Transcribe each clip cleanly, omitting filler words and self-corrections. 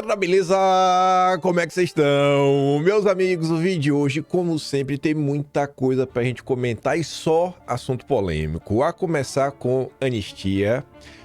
Galera, beleza? Como é que vocês estão? Meus amigos, o vídeo de hoje, como sempre, tem muita coisa pra gente comentar e só assunto polêmico. A começar com anistia.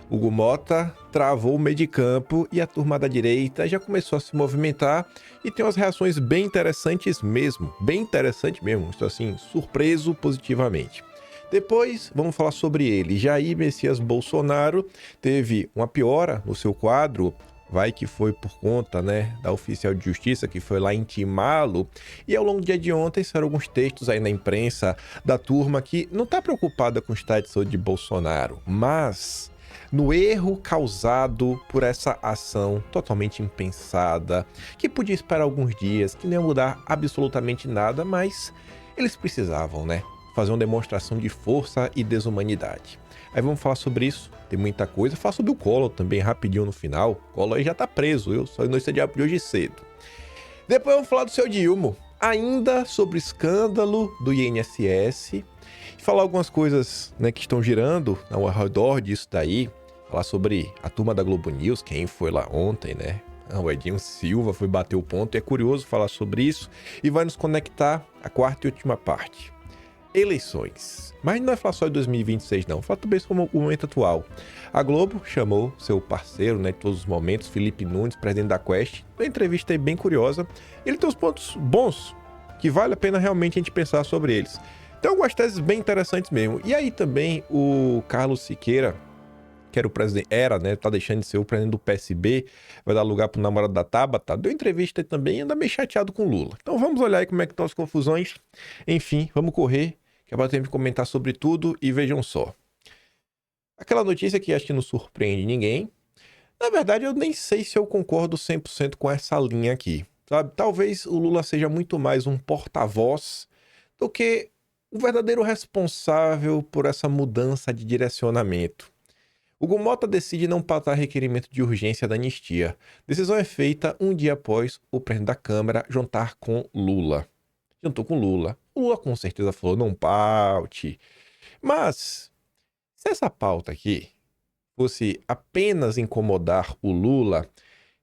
Hugo Mota travou o meio de campo e a turma da direita já começou a se movimentar e tem umas reações bem interessantes mesmo. Bem interessante mesmo, estou assim, surpreso positivamente. Depois, vamos falar sobre ele. Jair Messias Bolsonaro teve uma piora no seu quadro. Vai que foi por conta, né, da oficial de justiça que foi lá intimá-lo. E ao longo do dia de ontem saíram alguns textos aí na imprensa da turma que não está preocupada com o estado de saúde de Bolsonaro, mas no erro causado por essa ação totalmente impensada, que podia esperar alguns dias, que não ia mudar absolutamente nada, mas eles precisavam, né, fazer uma demonstração de força e desumanidade. Aí vamos falar sobre isso, tem muita coisa. Falar sobre o Collor também, rapidinho no final. O Collor aí já tá preso, eu só notícia de hoje cedo. Depois vamos falar do seu Dilma, ainda sobre o escândalo do INSS. Falar algumas coisas, né, que estão girando ao redor disso daí. Falar sobre a turma da Globo News, quem foi lá ontem, né? O Edinho Silva foi bater o ponto, é curioso falar sobre isso. E vai nos conectar à quarta e última parte. Eleições. Mas não vai falar só de 2026 não, fala também sobre o momento atual. A Globo chamou seu parceiro, né, de todos os momentos, Felipe Nunes, presidente da Quest, uma entrevista aí bem curiosa. Ele tem uns pontos bons, que vale a pena realmente a gente pensar sobre eles. Então algumas teses bem interessantes mesmo. E aí também o Carlos Siqueira, que era o presidente, né, tá deixando de ser o presidente do PSB, vai dar lugar pro namorado da Tabata, deu entrevista também e anda meio chateado com o Lula. Então vamos olhar aí como é que estão as confusões. Enfim, vamos correr, que é pra ter que comentar sobre tudo e vejam só. Aquela notícia que acho que não surpreende ninguém. Na verdade, eu nem sei se eu concordo 100% com essa linha aqui, sabe? Talvez o Lula seja muito mais um porta-voz do que o verdadeiro responsável por essa mudança de direcionamento. Hugo Mota decide não pautar requerimento de urgência da anistia. Decisão é feita um dia após o presidente da Câmara jantar com Lula. Jantou com Lula. O Lula com certeza falou, não paute. Mas, se essa pauta aqui fosse apenas incomodar o Lula,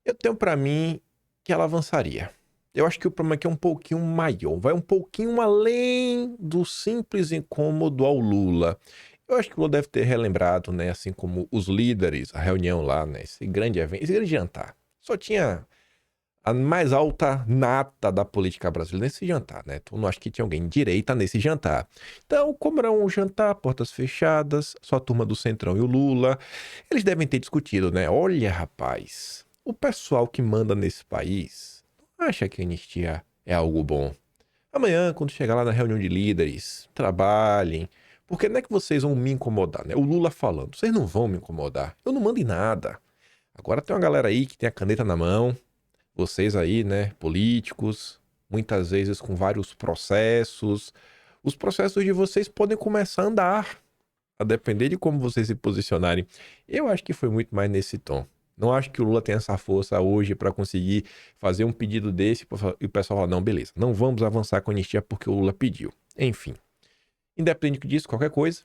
eu tenho pra mim que ela avançaria. Eu acho que o problema aqui é um pouquinho maior, vai um pouquinho além do simples incômodo ao Lula. Eu acho que o Lula deve ter relembrado, né, assim como os líderes, a reunião lá, né, esse grande evento, esse grande jantar. Só tinha a mais alta nata da política brasileira nesse jantar, né? Tu não acha que tinha alguém de direita nesse jantar. Então, como era um jantar, portas fechadas, só a turma do Centrão e o Lula, eles devem ter discutido, né? Olha, rapaz, o pessoal que manda nesse país não acha que a anistia é algo bom. Amanhã, quando chegar lá na reunião de líderes, trabalhem, porque não é que vocês vão me incomodar, né? O Lula falando, vocês não vão me incomodar, eu não mando em nada. Agora tem uma galera aí que tem a caneta na mão, vocês aí, né, políticos, muitas vezes com vários processos. Os processos de vocês podem começar a andar, a depender de como vocês se posicionarem. Eu acho que foi muito mais nesse tom. Não acho que o Lula tenha essa força hoje para conseguir fazer um pedido desse e o pessoal fala, não, beleza, não vamos avançar com a anistia porque o Lula pediu. Enfim, independente disso, qualquer coisa.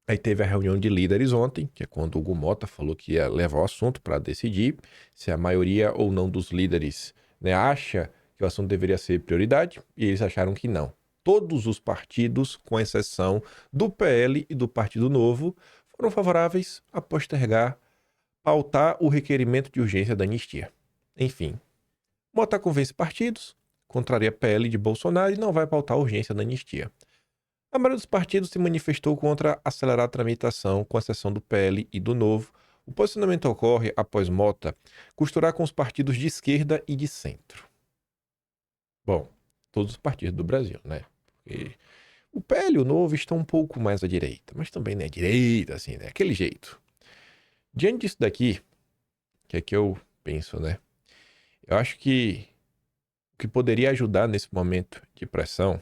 Aí teve a reunião de líderes ontem, que é quando o Hugo Mota falou que ia levar o assunto para decidir se a maioria ou não dos líderes, né, acha que o assunto deveria ser prioridade, e eles acharam que não. Todos os partidos, com exceção do PL e do Partido Novo, foram favoráveis a postergar, pautar o requerimento de urgência da anistia. Enfim, Mota convence partidos, contraria PL de Bolsonaro e não vai pautar a urgência da anistia. A maioria dos partidos se manifestou contra acelerar a tramitação, com exceção do PL e do Novo. O posicionamento ocorre após Mota costurar com os partidos de esquerda e de centro. Bom, todos os partidos do Brasil, né? Porque o PL e o Novo estão um pouco mais à direita, mas também não é direita, assim, né? Aquele jeito. Diante disso daqui, que é que eu penso, né? Eu acho que o que poderia ajudar nesse momento de pressão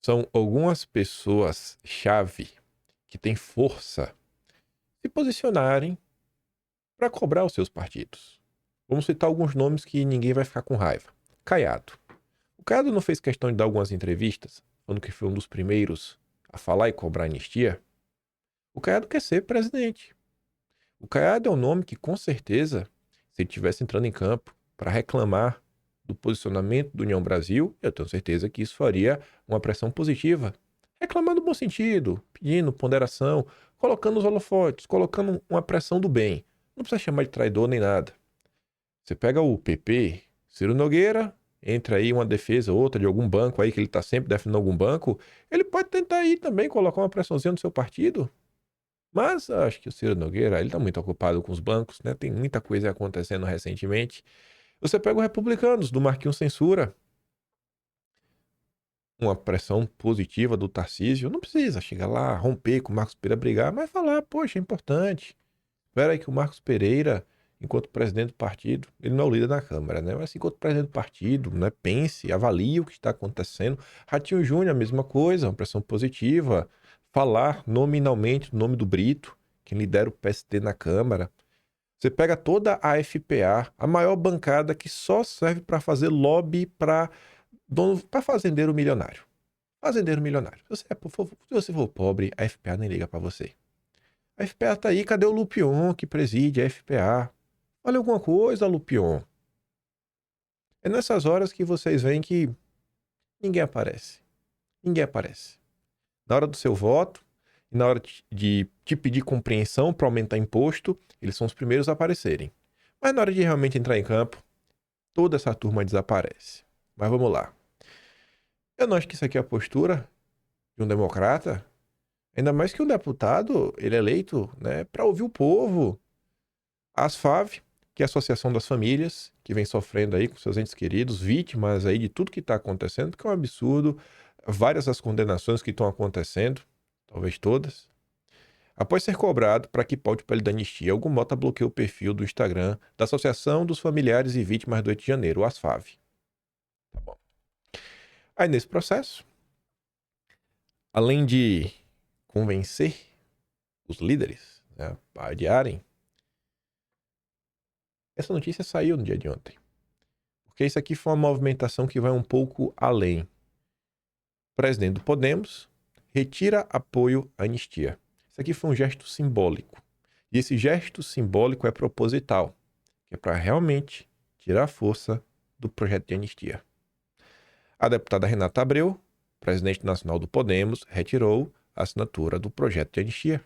são algumas pessoas-chave que têm força se posicionarem para cobrar os seus partidos. Vamos citar alguns nomes que ninguém vai ficar com raiva. Caiado. O Caiado não fez questão de dar algumas entrevistas, falando que foi um dos primeiros a falar e cobrar anistia. O Caiado quer ser presidente. O Caiado é um nome que, com certeza, Se ele estivesse entrando em campo para reclamar do posicionamento do União Brasil, eu tenho certeza que isso faria uma pressão positiva. Reclamando no bom sentido, pedindo ponderação, colocando os holofotes, colocando uma pressão do bem. Não precisa chamar de traidor nem nada. Você pega o PP, Ciro Nogueira, entra aí uma defesa ou outra de algum banco aí, que ele está sempre defendendo algum banco, ele pode tentar aí também colocar uma pressãozinha no seu partido. Mas acho que o Ciro Nogueira, ele está muito ocupado com os bancos, né? Tem muita coisa acontecendo recentemente. Você pega os republicanos, do Marquinhos Censura, uma pressão positiva do Tarcísio, não precisa chegar lá, romper com o Marcos Pereira, brigar, mas falar, poxa, é importante. Espera aí que o Marcos Pereira, enquanto presidente do partido, ele não é o líder da Câmara, né? Mas enquanto presidente do partido, né? Pense, avalie o que está acontecendo. Ratinho Júnior, a mesma coisa, uma pressão positiva. Falar nominalmente o nome do Brito, quem lidera o PSD na Câmara. Você pega toda a FPA, a maior bancada que só serve para fazer lobby para fazendeiro milionário. Fazendeiro milionário. Se você for pobre, a FPA nem liga para você. A FPA tá aí, cadê o Lupion que preside a FPA? Olha alguma coisa, Lupion. É nessas horas que vocês veem que ninguém aparece. Ninguém aparece. Na hora do seu voto, e na hora de te pedir compreensão para aumentar imposto, eles são os primeiros a aparecerem. Mas na hora de realmente entrar em campo, toda essa turma desaparece. Mas vamos lá. Eu não acho que isso aqui é a postura de um democrata. Ainda mais que um deputado, ele é eleito, né, para ouvir o povo. A ASFAV, que é a Associação das Famílias, que vem sofrendo aí com seus entes queridos, vítimas aí de tudo que está acontecendo, que é um absurdo. Várias as condenações que estão acontecendo, talvez todas. Após ser cobrado para que paute o pele da anistia, algum mota bloqueou o perfil do Instagram da Associação dos Familiares e Vítimas do 8 de Janeiro, o ASFAV. Tá bom. Aí nesse processo, além de convencer os líderes, né, a adiarem, essa notícia saiu no dia de ontem. Porque isso aqui foi uma movimentação que vai um pouco além. O presidente do Podemos retira apoio à anistia. Isso aqui foi um gesto simbólico. E esse gesto simbólico é proposital, que é para realmente tirar a força do projeto de anistia. A deputada Renata Abreu, presidente nacional do Podemos, retirou a assinatura do projeto de anistia.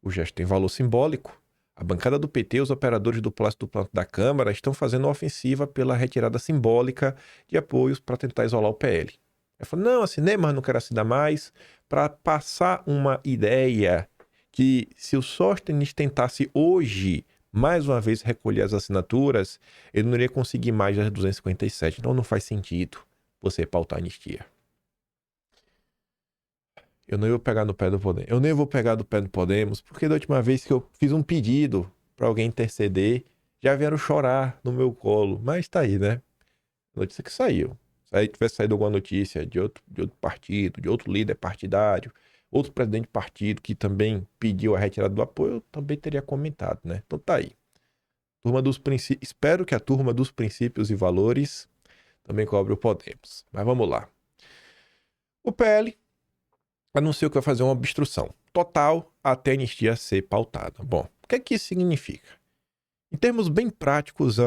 O gesto tem valor simbólico. A bancada do PT e os operadores do Palácio do Planalto da Câmara estão fazendo uma ofensiva pela retirada simbólica de apoios para tentar isolar o PL. Ela falou, não, assinei, mas não quero assinar mais, para passar uma ideia que se o Sóstenes tentasse hoje, mais uma vez, recolher as assinaturas, ele não iria conseguir mais das 257. Então não faz sentido você pautar a anistia. Eu não vou pegar no pé do Podemos. Eu nem vou pegar do pé do Podemos, porque da última vez que eu fiz um pedido para alguém interceder, já vieram chorar no meu colo. Mas tá aí, né? Notícia que saiu. Se aí tivesse saído alguma notícia de outro partido, de outro líder partidário, outro presidente de partido que também pediu a retirada do apoio, eu também teria comentado, né? Então tá aí. Turma dos princípios. Espero que a turma dos princípios e valores também cobre o Podemos. Mas vamos lá. O PL anunciou que vai fazer uma obstrução total até a anistia ser pautada. Bom, o que é que isso significa? Em termos bem práticos,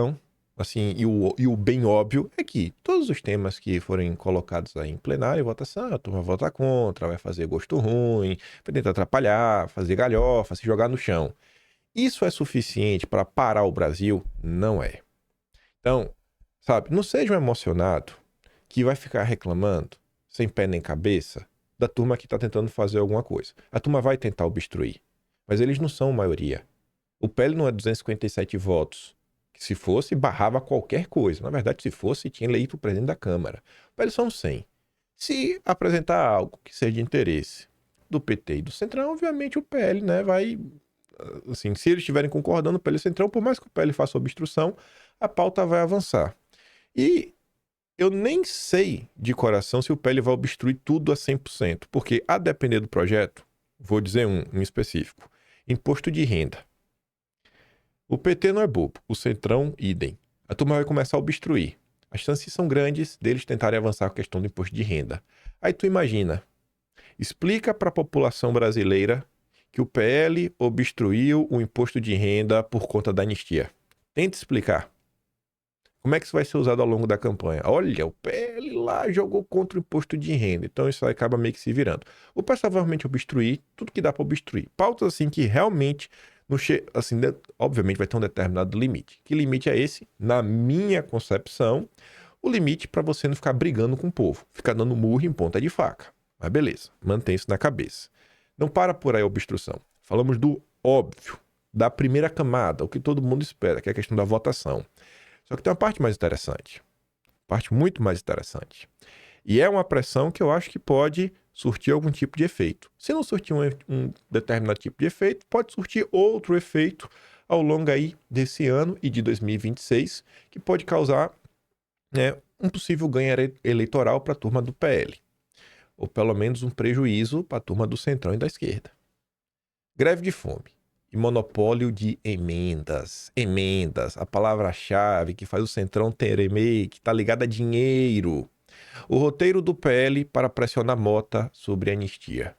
assim, e o bem óbvio é que todos os temas que forem colocados aí em plenário e votação, a turma vota contra, vai fazer gosto ruim, vai tentar atrapalhar, fazer galhofa, se jogar no chão. Isso é suficiente para parar o Brasil? Não é. Então, sabe, não seja um emocionado que vai ficar reclamando, sem pé nem cabeça, da turma que está tentando fazer alguma coisa. A turma vai tentar obstruir, mas eles não são maioria. O PL não é 257 votos, que se fosse, barrava qualquer coisa. Na verdade, se fosse, tinha eleito o presidente da Câmara. O PL são 100. Se apresentar algo que seja de interesse do PT e do Centrão, obviamente o PL, né, vai... Assim, se eles estiverem concordando, o PL e o Centrão, por mais que o PL faça obstrução, a pauta vai avançar. E eu nem sei de coração se o PL vai obstruir tudo a 100%, porque a depender do projeto, vou dizer um em específico, imposto de renda. O PT não é bobo, o Centrão, idem. A turma vai começar a obstruir. As chances são grandes deles tentarem avançar com a questão do imposto de renda. Aí tu imagina, explica para a população brasileira que o PL obstruiu o imposto de renda por conta da anistia. Tenta explicar. Como é que isso vai ser usado ao longo da campanha? Olha, o PL lá jogou contra o imposto de renda, então isso aí acaba meio que se virando. O pessoal vai realmente obstruir tudo que dá para obstruir. Pautas assim que realmente, assim, obviamente vai ter um determinado limite. Que limite é esse? Na minha concepção, o limite para você não ficar brigando com o povo, ficar dando murro em ponta de faca. Mas beleza, mantém isso na cabeça. Não para por aí a obstrução. Falamos do óbvio, da primeira camada, o que todo mundo espera, que é a questão da votação. Só que tem uma parte mais interessante, parte muito mais interessante. E é uma pressão que eu acho que pode surtir algum tipo de efeito. Se não surtir um determinado tipo de efeito, pode surtir outro efeito ao longo aí desse ano e de 2026, que pode causar, né, um possível ganho eleitoral para a turma do PL. Ou pelo menos um prejuízo para a turma do Centrão e da esquerda. Greve de fome e monopólio de emendas. Emendas, a palavra-chave que faz o Centrão temer, que está ligada a dinheiro. O roteiro do PL para pressionar Mota sobre a anistia.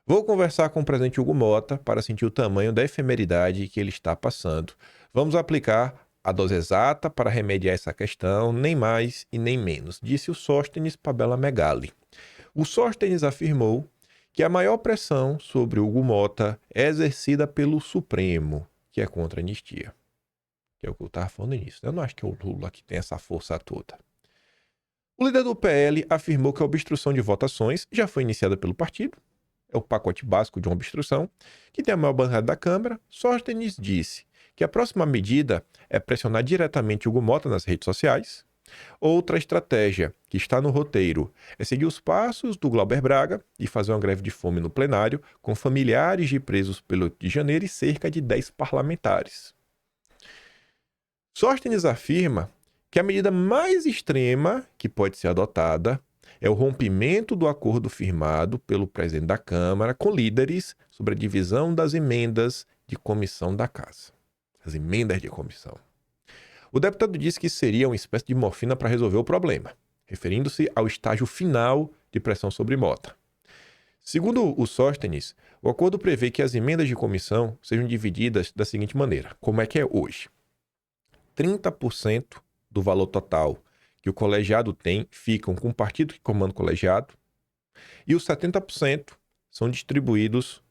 Vou conversar com o presidente Hugo Mota para sentir o tamanho da efemeridade que ele está passando. Vamos aplicar a dose exata para remediar essa questão, nem mais e nem menos, disse o Sóstenes Pabella Megali. O Sóstenes afirmou que a maior pressão sobre Hugo Mota é exercida pelo Supremo, que é contra a anistia. Que é o que eu estava falando nisso. Eu não acho que é o Lula que tem essa força toda. O líder do PL afirmou que a obstrução de votações já foi iniciada pelo partido. É o pacote básico de uma obstrução, que tem a maior bancada da Câmara. Sóstenes disse que a próxima medida é pressionar diretamente Hugo Mota nas redes sociais. Outra estratégia que está no roteiro é seguir os passos do Glauber Braga e fazer uma greve de fome no plenário com familiares de presos pelo 8 de janeiro e cerca de 10 parlamentares. Sóstenes afirma que a medida mais extrema que pode ser adotada é o rompimento do acordo firmado pelo presidente da Câmara com líderes sobre a divisão das emendas de comissão da Casa. As emendas de comissão. O deputado disse que seria uma espécie de morfina para resolver o problema, referindo-se ao estágio final de pressão sobre Mota. Segundo o Sóstenes, o acordo prevê que as emendas de comissão sejam divididas da seguinte maneira, como é que é hoje. 30% do valor total que o colegiado tem ficam com o partido que comanda o colegiado e os 70% são distribuídos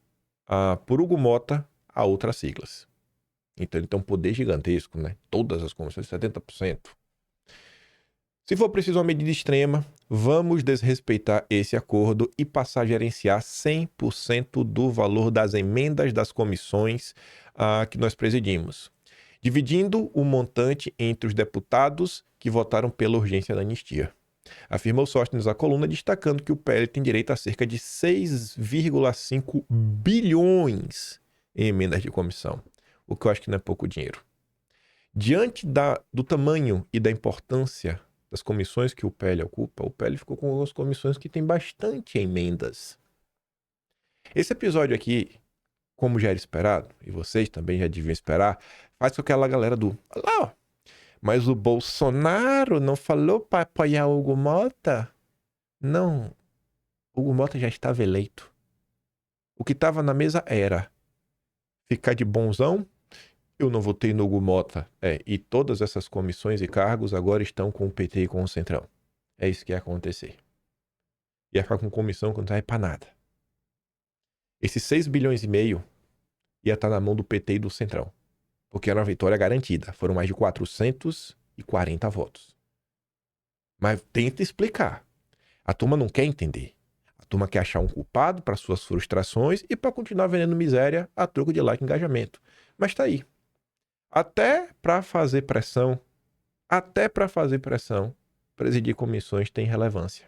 por Hugo Mota a outras siglas. Então ele tem um poder gigantesco, né? Todas as comissões, 70%. Se for preciso uma medida extrema, vamos desrespeitar esse acordo e passar a gerenciar 100% do valor das emendas das comissões que nós presidimos, dividindo o montante entre os deputados que votaram pela urgência da anistia. Afirmou Sóstenes à coluna, destacando que o PL tem direito a cerca de 6,5 bilhões em emendas de comissão, o que eu acho que não é pouco dinheiro. Diante do tamanho e da importância das comissões que o PL ocupa, o PL ficou com algumas comissões que têm bastante emendas. Esse episódio aqui, como já era esperado, e vocês também já deviam esperar, faz com aquela galera do... Olha lá, ó. Mas o Bolsonaro não falou para apoiar o Hugo Mota? Não. Hugo Mota já estava eleito. O que estava na mesa era ficar de bonzão. Eu não votei no Hugo Mota. E todas essas comissões e cargos agora estão com o PT e com o Centrão. É isso que ia acontecer. Ia ficar com comissão que não vai pra nada. Esses 6 bilhões e meio ia estar na mão do PT e do Centrão. Porque era uma vitória garantida. Foram mais de 440 votos. Mas tenta explicar. A turma não quer entender. A turma quer achar um culpado para suas frustrações e para continuar vendendo miséria a troco de like e engajamento. Mas tá aí. Até para fazer pressão, presidir comissões tem relevância.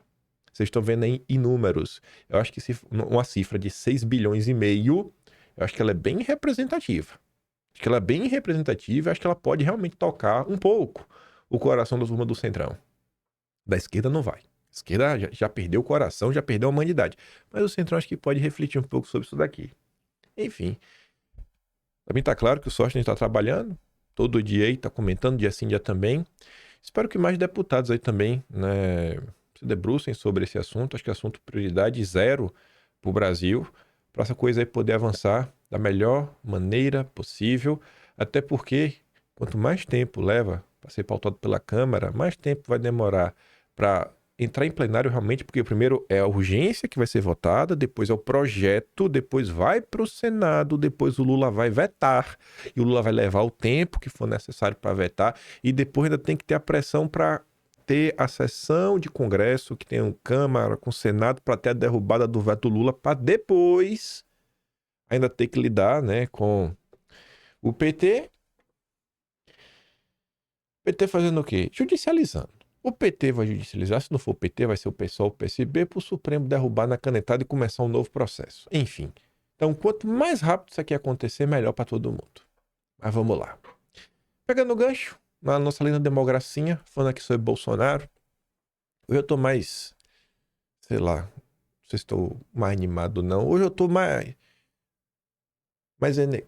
Vocês estão vendo aí inúmeros. Eu acho que uma cifra de 6 bilhões e meio, eu acho que ela é bem representativa. Acho que ela é bem representativa, acho que ela pode realmente tocar um pouco o coração da turma do Centrão. Da esquerda não vai. A esquerda já perdeu o coração, já perdeu a humanidade. Mas o Centrão acho que pode refletir um pouco sobre isso daqui. Enfim. Também está claro que o Sóstenes está trabalhando, todo dia aí, está comentando, dia sim, dia também. Espero que mais deputados aí também, né, se debrucem sobre esse assunto. Acho que é assunto prioridade zero para o Brasil, para essa coisa aí poder avançar da melhor maneira possível, até porque Quanto mais tempo leva para ser pautado pela Câmara, mais tempo vai demorar para entrar em plenário realmente, porque primeiro é a urgência que vai ser votada, depois é o projeto, depois vai para o Senado, depois o Lula vai vetar, e o Lula vai levar o tempo que for necessário para vetar, e depois ainda tem que ter a pressão para ter a sessão de Congresso, que tem um Câmara com Senado, para ter a derrubada do veto do Lula, para depois ainda ter que lidar, né, com o PT. O PT fazendo o quê? Judicializando. O PT vai judicializar, se não for o PT, vai ser o PSOL, o PSB, para o Supremo derrubar na canetada e começar um novo processo. Enfim. Então, quanto mais rápido isso aqui acontecer, melhor para todo mundo. Mas vamos lá. Pegando o gancho, na nossa linda democracia, falando aqui sobre Bolsonaro, hoje eu tô mais, sei lá, não sei se estou mais animado ou não. Hoje eu tô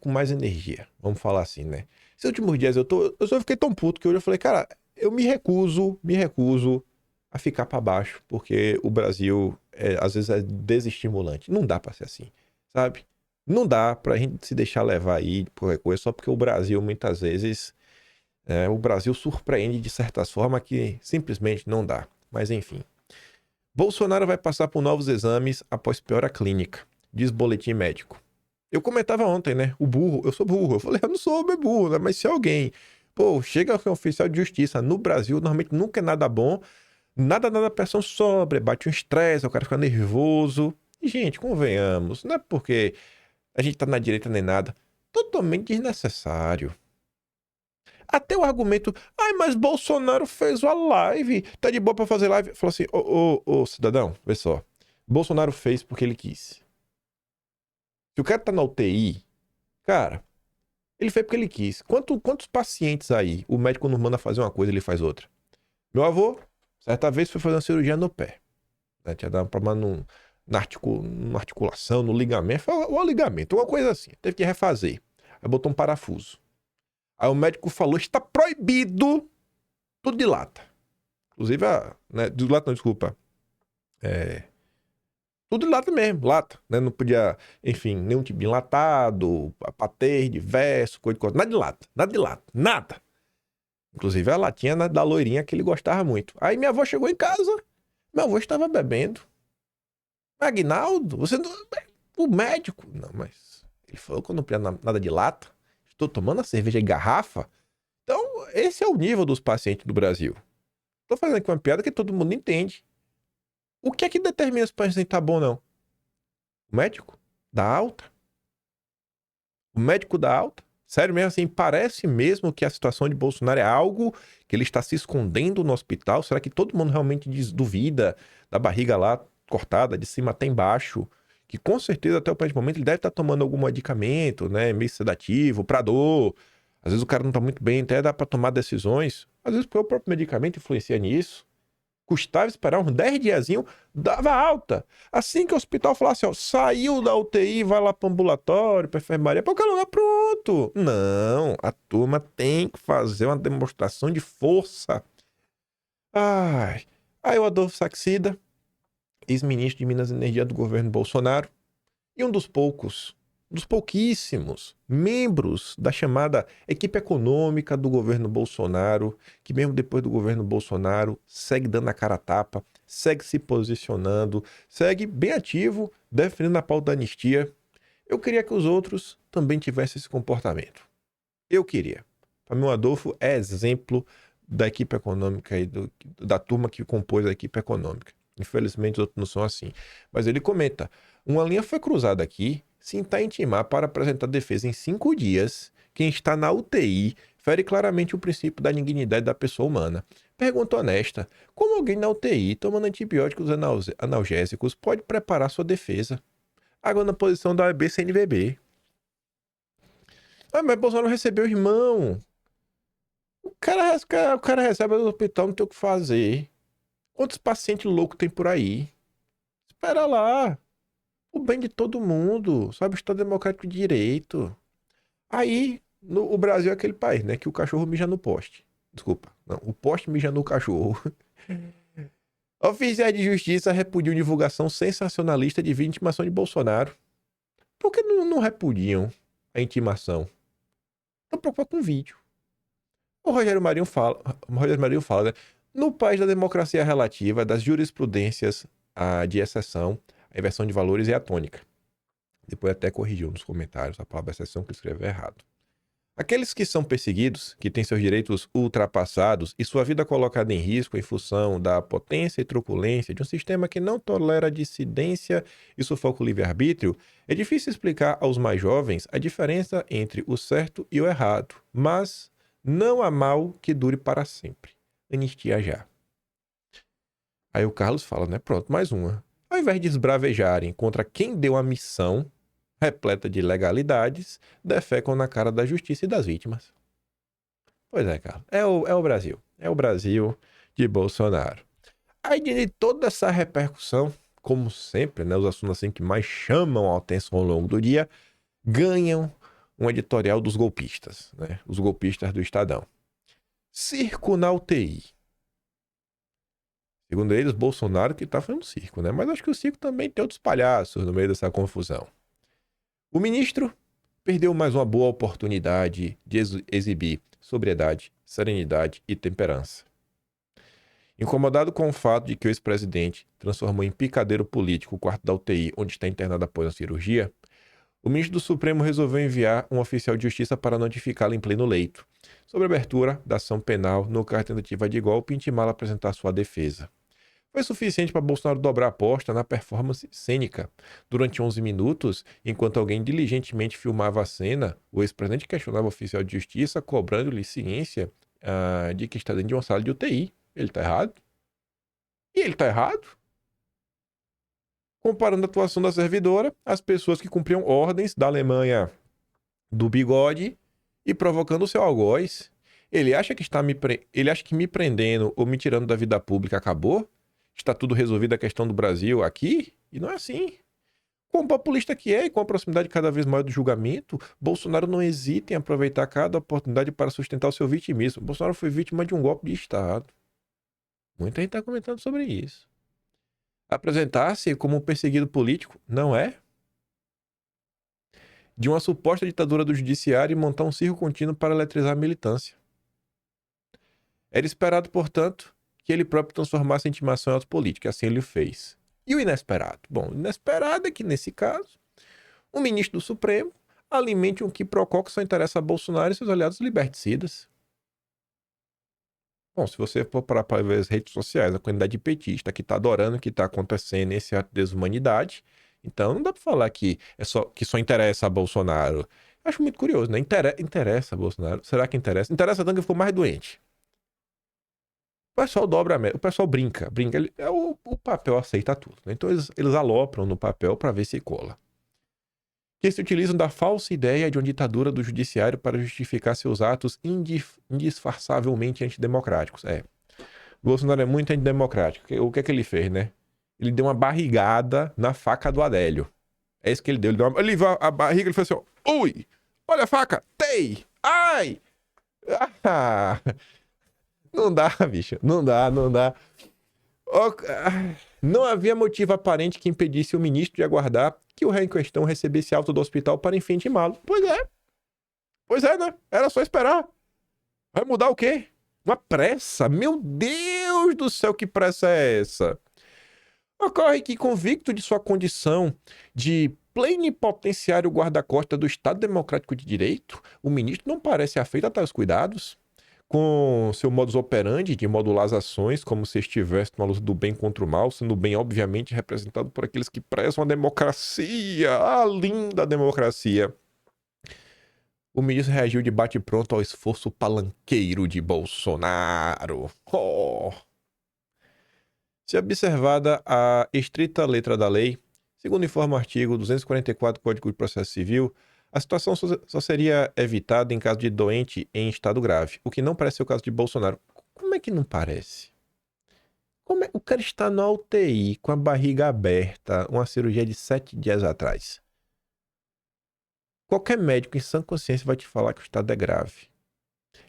com mais energia, vamos falar assim, né? Esses últimos dias eu só fiquei tão puto que hoje eu falei, cara, eu me recuso a ficar pra baixo, porque o Brasil às vezes é desestimulante. Não dá pra ser assim, sabe? Não dá pra gente se deixar levar aí por qualquer coisa, só porque o Brasil muitas vezes, o Brasil surpreende de certa forma que simplesmente não dá. Mas enfim. Bolsonaro vai passar por novos exames após piora clínica, diz boletim médico. Eu comentava ontem, né? O burro, eu sou burro. Eu falei, eu não sou burro, né? Mas se alguém, pô, chega com um oficial de justiça no Brasil, normalmente nunca é nada bom, nada, a pressão sobe, bate um estresse, o cara fica nervoso. E, gente, convenhamos, não é porque a gente tá na direita nem nada, totalmente desnecessário. Até o argumento, ai, mas Bolsonaro fez uma live, tá de boa pra fazer live. Falou assim, ô, cidadão, vê só. Bolsonaro fez porque ele quis. Se o cara tá na UTI, cara, ele fez porque ele quis. Quantos pacientes aí o médico não manda fazer uma coisa ele faz outra? Meu avô, certa vez, foi fazer uma cirurgia no pé. Né? Tinha dado um problema na articulação, no ligamento. Ou ligamento, uma coisa assim. Teve que refazer. Aí botou um parafuso. Aí o médico falou, está proibido tudo de lata. Inclusive, de lata não, desculpa. Tudo de lata mesmo, lata, né? Não podia, enfim, nenhum tipo de enlatado, patê, diverso, coisa de coisa. Nada de lata, nada de lata, nada. Inclusive a latinha da loirinha que ele gostava muito. Aí minha avó chegou em casa, meu avô estava bebendo. Aguinaldo, você não... O médico... Não, mas ele falou que eu não podia nada de lata. Estou tomando a cerveja em garrafa. Então, esse é o nível dos pacientes do Brasil. Estou fazendo aqui uma piada que todo mundo entende. O que é que determina se o paciente tá bom ou não? O médico? Dá alta? O médico dá alta? Sério mesmo, assim, parece mesmo que a situação de Bolsonaro é algo que ele está se escondendo no hospital? Será que todo mundo realmente duvida da barriga lá cortada, de cima até embaixo? Que com certeza até o presente momento ele deve estar tomando algum medicamento, né, meio sedativo, pra dor. Às vezes o cara não tá muito bem, até dá pra tomar decisões. Às vezes porque o próprio medicamento influencia nisso. Custava esperar uns 10 diazinhos, dava alta. Assim que o hospital falasse, ó, saiu da UTI, vai lá para ambulatório, para enfermaria, para o cara lugar pronto. Não, a turma tem que fazer uma demonstração de força. Ai. Aí o Adolfo Saxida, ex-ministro de Minas e Energia do governo Bolsonaro, e um dos pouquíssimos membros da chamada equipe econômica do governo Bolsonaro, que mesmo depois do governo Bolsonaro segue dando a cara a tapa, segue se posicionando, segue bem ativo, defendendo a pauta da anistia. Eu queria que os outros também tivessem esse comportamento. Eu queria. Para mim, o Adolfo é exemplo da equipe econômica e da turma que compôs a equipe econômica. Infelizmente, os outros não são assim. Mas ele comenta, uma linha foi cruzada aqui, se tentar intimar para apresentar defesa em 5 dias, quem está na UTI fere claramente o princípio da dignidade da pessoa humana. Pergunta honesta, como alguém na UTI, tomando antibióticos analgésicos, pode preparar sua defesa? Agora na posição da OAB sem NVB. Ah, mas Bolsonaro recebeu o irmão. O cara recebe no hospital, não tem o que fazer. Quantos pacientes loucos tem por aí? Espera lá. O bem de todo mundo, sabe? O Estado Democrático de Direito. Aí, o Brasil é aquele país, né? Que o cachorro mija no poste. Desculpa. Não, o poste mija no cachorro. Oficiais de Justiça repudiam divulgação sensacionalista de vídeo de intimação de Bolsonaro. Por que não repudiam a intimação? Estão preocupados com vídeo. O Rogério Marinho fala, né? No país da democracia relativa, das jurisprudências de exceção, a inversão de valores é a tônica. Depois até corrigiu nos comentários a palavra exceção que escreveu errado. Aqueles que são perseguidos, que têm seus direitos ultrapassados e sua vida colocada em risco em função da potência e truculência de um sistema que não tolera dissidência e sufoca o livre-arbítrio, é difícil explicar aos mais jovens a diferença entre o certo e o errado, mas não há mal que dure para sempre. Anistia já. Aí o Carlos fala, né? Pronto, mais uma. Ao invés de esbravejarem contra quem deu a missão repleta de legalidades, defecam na cara da justiça e das vítimas. Pois é, Carlos. É o Brasil. É o Brasil de Bolsonaro. Aí, de toda essa repercussão, como sempre, né, os assuntos assim que mais chamam a atenção ao longo do dia, ganham um editorial dos golpistas, né? Os golpistas do Estadão. Circo na UTI. Segundo eles, Bolsonaro que tá fazendo circo, né? Mas acho que o circo também tem outros palhaços no meio dessa confusão. O ministro perdeu mais uma boa oportunidade de exibir sobriedade, serenidade e temperança. Incomodado com o fato de que o ex-presidente transformou em picadeiro político o quarto da UTI onde está internado após a cirurgia, o ministro do Supremo resolveu enviar um oficial de justiça para notificá-lo em pleno leito sobre a abertura da ação penal no caso de tentativa de golpe e intimá-lo a apresentar sua defesa. Foi suficiente para Bolsonaro dobrar a aposta na performance cênica. Durante 11 minutos, enquanto alguém diligentemente filmava a cena, o ex-presidente questionava o oficial de justiça, cobrando-lhe ciência de que está dentro de uma sala de UTI. Ele está errado? E ele está errado? Comparando a atuação da servidora, as pessoas que cumpriam ordens da Alemanha do bigode e provocando o seu algoz. Ele acha que me prendendo ou me tirando da vida pública acabou? Está tudo resolvido a questão do Brasil aqui? E não é assim. Como populista que é e com a proximidade cada vez maior do julgamento, Bolsonaro não hesita em aproveitar cada oportunidade para sustentar o seu vitimismo. Bolsonaro foi vítima de um golpe de Estado. Muita gente está comentando sobre isso. Apresentar-se como um perseguido político não é? De uma suposta ditadura do judiciário e montar um circo contínuo para eletrizar a militância. Era esperado, portanto, que ele próprio transformasse a intimação em ato político, e assim ele o fez. E o inesperado? Bom, o inesperado é que, nesse caso, o ministro do Supremo alimente um quiprocó que só interessa a Bolsonaro e seus aliados liberticidas. Bom, se você for para ver as redes sociais, a quantidade de petista que está adorando o que está acontecendo nesse ato de desumanidade, então não dá para falar que só interessa a Bolsonaro. Acho muito curioso, né? Interessa a Bolsonaro. Será que interessa? Interessa tanto que ficou mais doente. O pessoal o pessoal brinca. O papel aceita tudo, né? Então eles alopram no papel para ver se cola. Que se utilizam da falsa ideia de uma ditadura do judiciário para justificar seus atos indisfarçavelmente antidemocráticos. O Bolsonaro é muito antidemocrático. O que é que ele fez, né? Ele deu uma barrigada na faca do Adélio. É isso que ele deu. Ele viu a barriga e falou assim, ó, ui, olha a faca, tei, ai, ah, não dá, bicho, não dá. Não havia motivo aparente que impedisse o ministro de aguardar que o réu em questão recebesse alta do hospital para enfim intimá-lo. Pois é, né? Era só esperar. Vai mudar o quê? Uma pressa? Meu Deus do céu, que pressa é essa? Ocorre que, convicto de sua condição de plenipotenciário guarda-costas do Estado Democrático de Direito, o ministro não parece afeito a tais cuidados. Com seu modus operandi de modular as ações como se estivesse numa luta do bem contra o mal, sendo o bem obviamente representado por aqueles que prezam a democracia, a linda democracia. O ministro reagiu de bate-pronto ao esforço palanqueiro de Bolsonaro. Se observada a estrita letra da lei, segundo informa o artigo 244 do Código de Processo Civil, a situação só seria evitada em caso de doente em estado grave, o que não parece ser o caso de Bolsonaro. Como é que não parece? O cara está na UTI, com a barriga aberta, uma cirurgia de 7 dias atrás. Qualquer médico em sã consciência vai te falar que o estado é grave.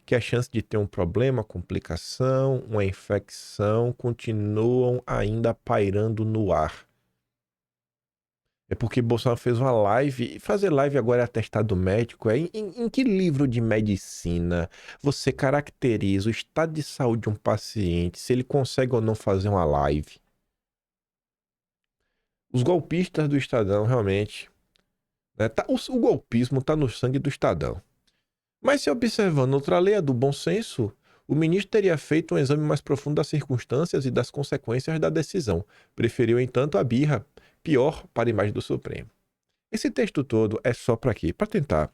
Que a chance de ter um problema, complicação, uma infecção, continuam ainda pairando no ar. É porque Bolsonaro fez uma live. E fazer live agora é atestado médico. Em que livro de medicina você caracteriza o estado de saúde de um paciente, se ele consegue ou não fazer uma live? Os golpistas do Estadão, realmente. Né, o golpismo tá no sangue do Estadão. Mas se observando outra lei, a do bom senso, o ministro teria feito um exame mais profundo das circunstâncias e das consequências da decisão. Preferiu, entanto, a birra, pior para a imagem do Supremo. Esse texto todo é só para quê? Para tentar,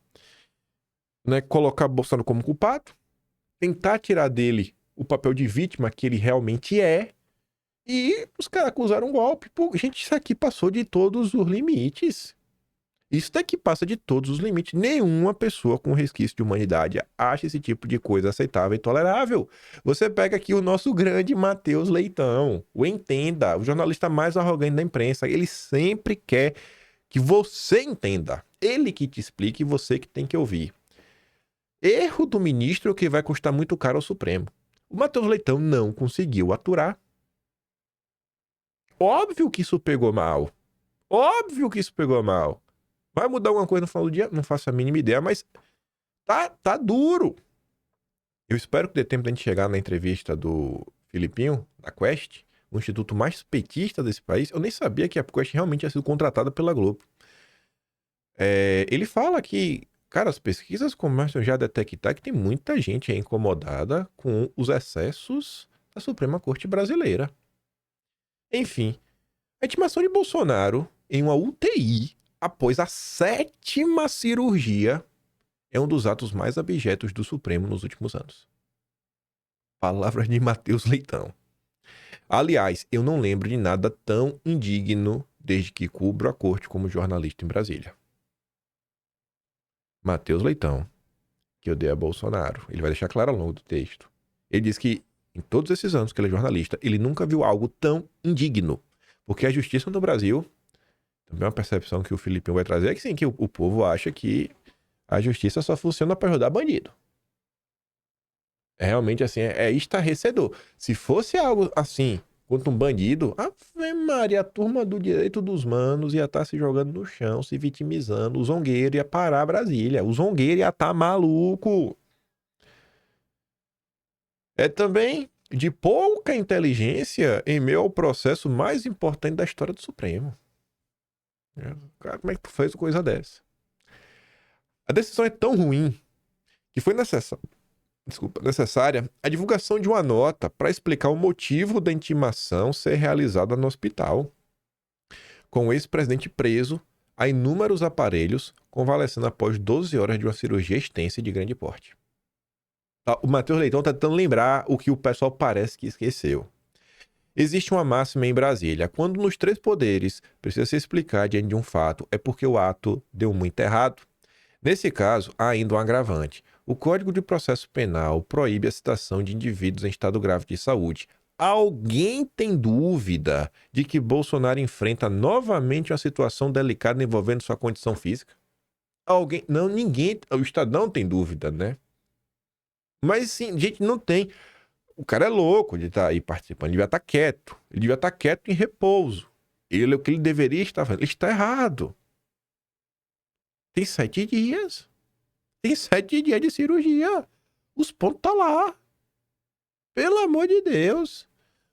né, colocar Bolsonaro como culpado, tentar tirar dele o papel de vítima que ele realmente é, e os caras acusaram um golpe. Pô, gente, isso aqui passou de todos os limites. Isso daqui passa de todos os limites. Nenhuma pessoa com resquício de humanidade acha esse tipo de coisa aceitável e tolerável. Você pega aqui o nosso grande Matheus Leitão, o Entenda, o jornalista mais arrogante da imprensa. Ele sempre quer que você entenda. Ele que te explique e você que tem que ouvir. Erro do ministro que vai custar muito caro ao Supremo. O Matheus Leitão não conseguiu aturar. Óbvio que isso pegou mal. Óbvio que isso pegou mal. Vai mudar alguma coisa no final do dia? Não faço a mínima ideia, mas tá duro. Eu espero que dê tempo da gente chegar na entrevista do Filipinho, da Quest, o instituto mais petista desse país. Eu nem sabia que a Quest realmente tinha sido contratada pela Globo. Ele fala que, cara, as pesquisas começam já a detectar que tem muita gente incomodada com os excessos da Suprema Corte Brasileira. Enfim, a intimação de Bolsonaro em uma UTI após a 7ª cirurgia é um dos atos mais abjetos do Supremo nos últimos anos. Palavras de Matheus Leitão. Aliás, eu não lembro de nada tão indigno desde que cubro a corte como jornalista em Brasília. Matheus Leitão, que odeia Bolsonaro. Ele vai deixar claro ao longo do texto. Ele diz que em todos esses anos que ele é jornalista, ele nunca viu algo tão indigno. Porque a justiça no Brasil, também uma percepção que o Filipinho vai trazer, é que sim, que o povo acha que a justiça só funciona para ajudar bandido. É realmente assim, é estarrecedor. Se fosse algo assim, contra um bandido, Ave Maria, a turma do direito dos manos ia estar se jogando no chão, se vitimizando. O zongueiro ia parar Brasília. O zongueiro ia estar maluco. É também de pouca inteligência em meio ao processo mais importante da história do Supremo. Cara, como é que tu fez uma coisa dessa? A decisão é tão ruim que foi necessária a divulgação de uma nota para explicar o motivo da intimação ser realizada no hospital, com o ex-presidente preso a inúmeros aparelhos, convalescendo após 12 horas de uma cirurgia extensa e de grande porte. O Matheus Leitão está tentando lembrar o que o pessoal parece que esqueceu. Existe uma máxima em Brasília: quando nos 3 poderes precisa se explicar diante de um fato, é porque o ato deu muito errado. Nesse caso, há ainda um agravante. O Código de Processo Penal proíbe a citação de indivíduos em estado grave de saúde. Alguém tem dúvida de que Bolsonaro enfrenta novamente uma situação delicada envolvendo sua condição física? Alguém? Não, ninguém. O Estadão tem dúvida, né? Mas sim, gente, não tem. O cara é louco de estar aí participando. Ele devia estar quieto. Ele devia estar quieto em repouso. O que ele deveria estar fazendo. Ele está errado. Tem 7 dias. Tem 7 dias de cirurgia. Os pontos estão lá. Pelo amor de Deus.